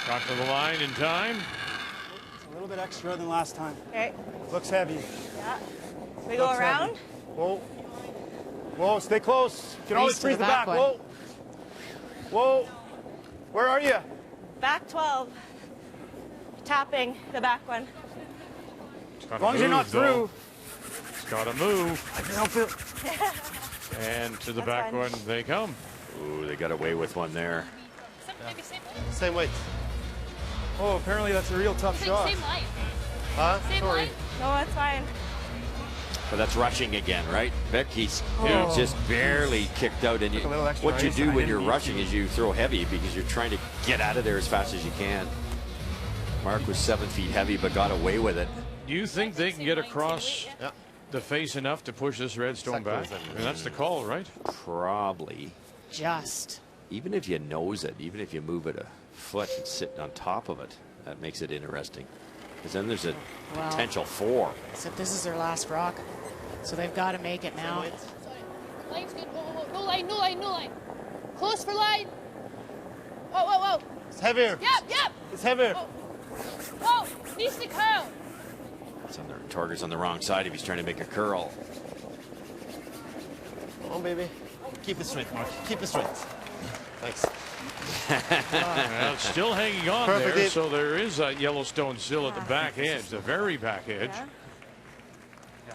Got to the line in time. It's a little bit extra than last time. Okay. Looks heavy. Yeah. We go Looks around. heavy. Whoa. Whoa, stay close. You can always to freeze the the back back. one. Whoa. Whoa. Where are you? Back 12. Tapping the back one. As long as you're not through. It's got to move. I can help it. And to the That's back fine. one they come. Ooh, they got away with one there. Maybe same line. Same weight. Oh, apparently that's a real tough Same, shot. same line. Huh? Same Sorry. line. No, it's fine. But that's rushing again, right? Vic, he's Yeah. just barely kicked out. And you, Took a little extra what you ice, do and I when didn't you're need rushing to. is you throw heavy because you're trying to get out of there as fast as you can. Mark was 7 feet heavy, but got away with it. Do you think they can get across Yeah. the face enough to push this redstone Exactly back? the same. I mean, that's the call, right? Probably. Just. Even if you nose it, even if you move it a foot and sit on top of it, that makes it interesting. Because then there's a Wow. potential 4. Except this is their last rock. So they've got to make it now. Line's good. Whoa, whoa, whoa. No line, no line, no line. Close for line. Whoa, whoa, whoa. It's heavier. Yep, yep. It's heavier. Whoa, needs to curl. It's on the target's on the wrong side if he's trying to make a curl. Come on, baby. Keep it straight, Mark. Keep it straight. Thanks. Well, it's still hanging on Perfect, there, Dave. so there is a Yellowstone still at the back edge, the very back edge. Yeah.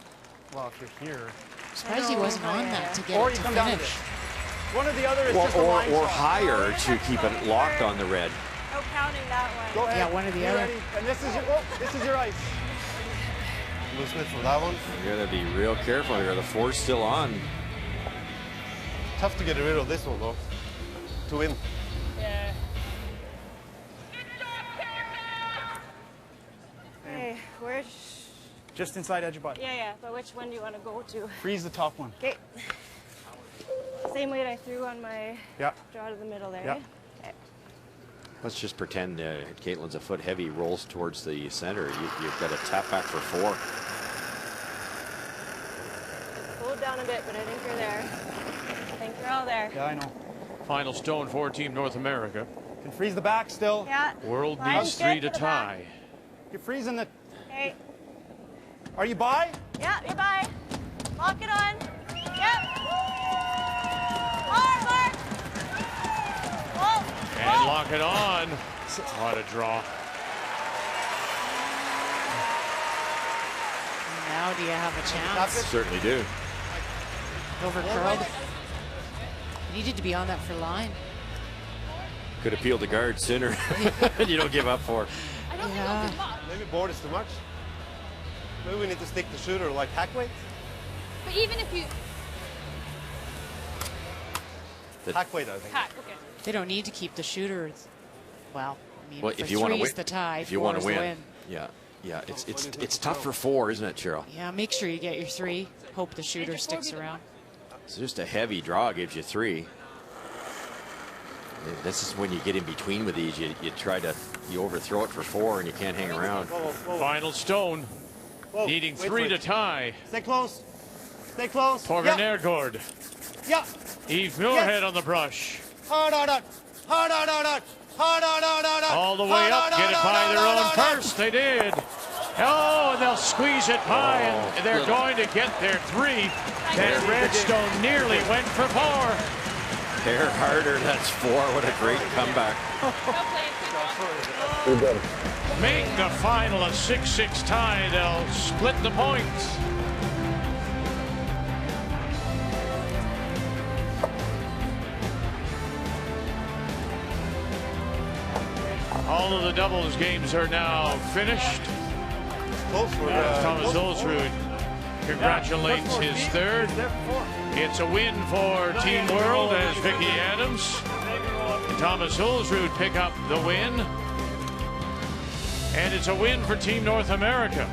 Well, if you're here. Surprised he wasn't on that to get Or it you to come down to finish. this. One or the other is Or, just a line or shot. higher to keep it locked on the red. No counting that one. Go ahead. Yeah, one or the Be other. ready. And this is your, oh, this is your ice. Loosen it for that one. You gotta be real careful here. The 4's still on. Tough to get rid of this one, though. To win. Yeah. Okay, where's... Just inside edge of button. Yeah, but which one do you want to go to? Freeze the top one. Okay. Same weight I threw on my Yeah. draw to the middle there. Yeah. Okay. Let's just pretend Caitlin's a foot heavy, rolls towards the center. You've got a tap back for 4. Hold down a bit, but I think you're there. I think you're all there. Yeah, I know. Final stone for Team North America. Can freeze the back still. Yeah. World Line's needs good 3 to for the back. tie. You're freezing the. Okay. Are you by? Yeah, you're by. Lock it on. Yep. Hard, Mark. Whoa. And lock it on. What a draw. Now do you have a chance? Certainly do. Over curled. Needed to be on that for line. Could have peeled the guard sooner. You don't give up for. I don't Yeah. think I'll give up. Maybe board is too much. Maybe we need to stick the shooter like hack weight. But even if you Hack weight, I think. hack, okay. They don't need to keep the shooter. Well, I mean, Well, for if you want to three's win, the tie. if you want to four's the win, yeah. It's tough for 4, isn't it, Cheryl? Yeah, make sure you get your 3. Hope the shooter sticks around. So just a heavy draw gives you 3. This is when you get in between with these. You overthrow it for 4 and you can't hang around. Final stone. Needing 3 to tie. Stay close. Stay close. For Van Airgård. Yeah. Yves Muirhead on the brush. Hard on. Hard on. Hard on. All the way up. Get it by their own purse. They did. Oh, and they'll squeeze it by, and they're going to get their 3. And Redstone nearly went for 4. Hair harder, that's 4. What a great comeback. Make the final a 6-6 tie. They'll split the points. All of the doubles games are now finished. Thomas Ulsrud congratulates his 3rd. It's a win for Team World as Vicky Adams and Thomas Ulsrud pick up the win. And it's a win for Team North America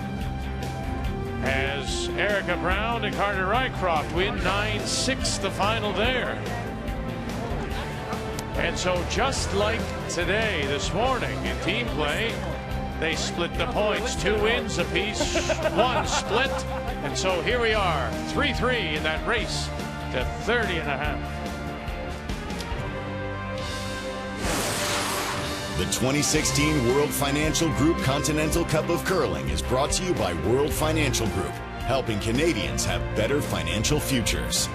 as Erica Brown and Carter Rycroft win 9-6 the final there. And so just like today, this morning in team play, they split the points, 2 wins apiece, 1 split. And so here we are, 3-3 in that race to 30.5. The 2016 World Financial Group Continental Cup of Curling is brought to you by World Financial Group, helping Canadians have better financial futures.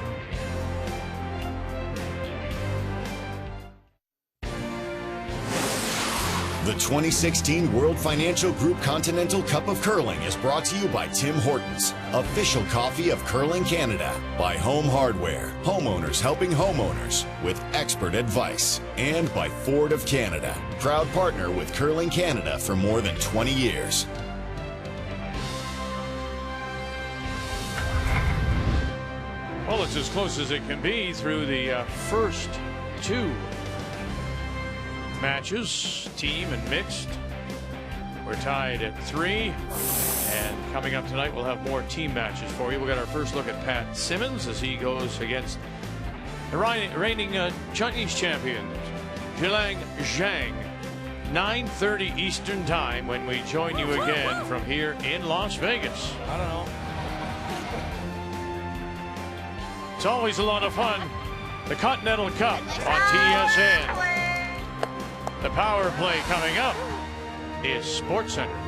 The 2016 World Financial Group Continental Cup of Curling is brought to you by Tim Hortons, official coffee of Curling Canada, by Home Hardware, homeowners helping homeowners with expert advice, and by Ford of Canada, proud partner with Curling Canada for more than 20 years. Well, it's as close as it can be through the first 2 matches, team and mixed. We're tied at 3, and coming up tonight we'll have more team matches for you. We'll get our first look at Pat Simmons as he goes against the reigning Chinese champion Zhilang Zhang. 9:30 Eastern time when we join you again from here in Las Vegas. I don't know. It's always a lot of fun. The Continental Cup on TSN. The power play coming up is SportsCenter.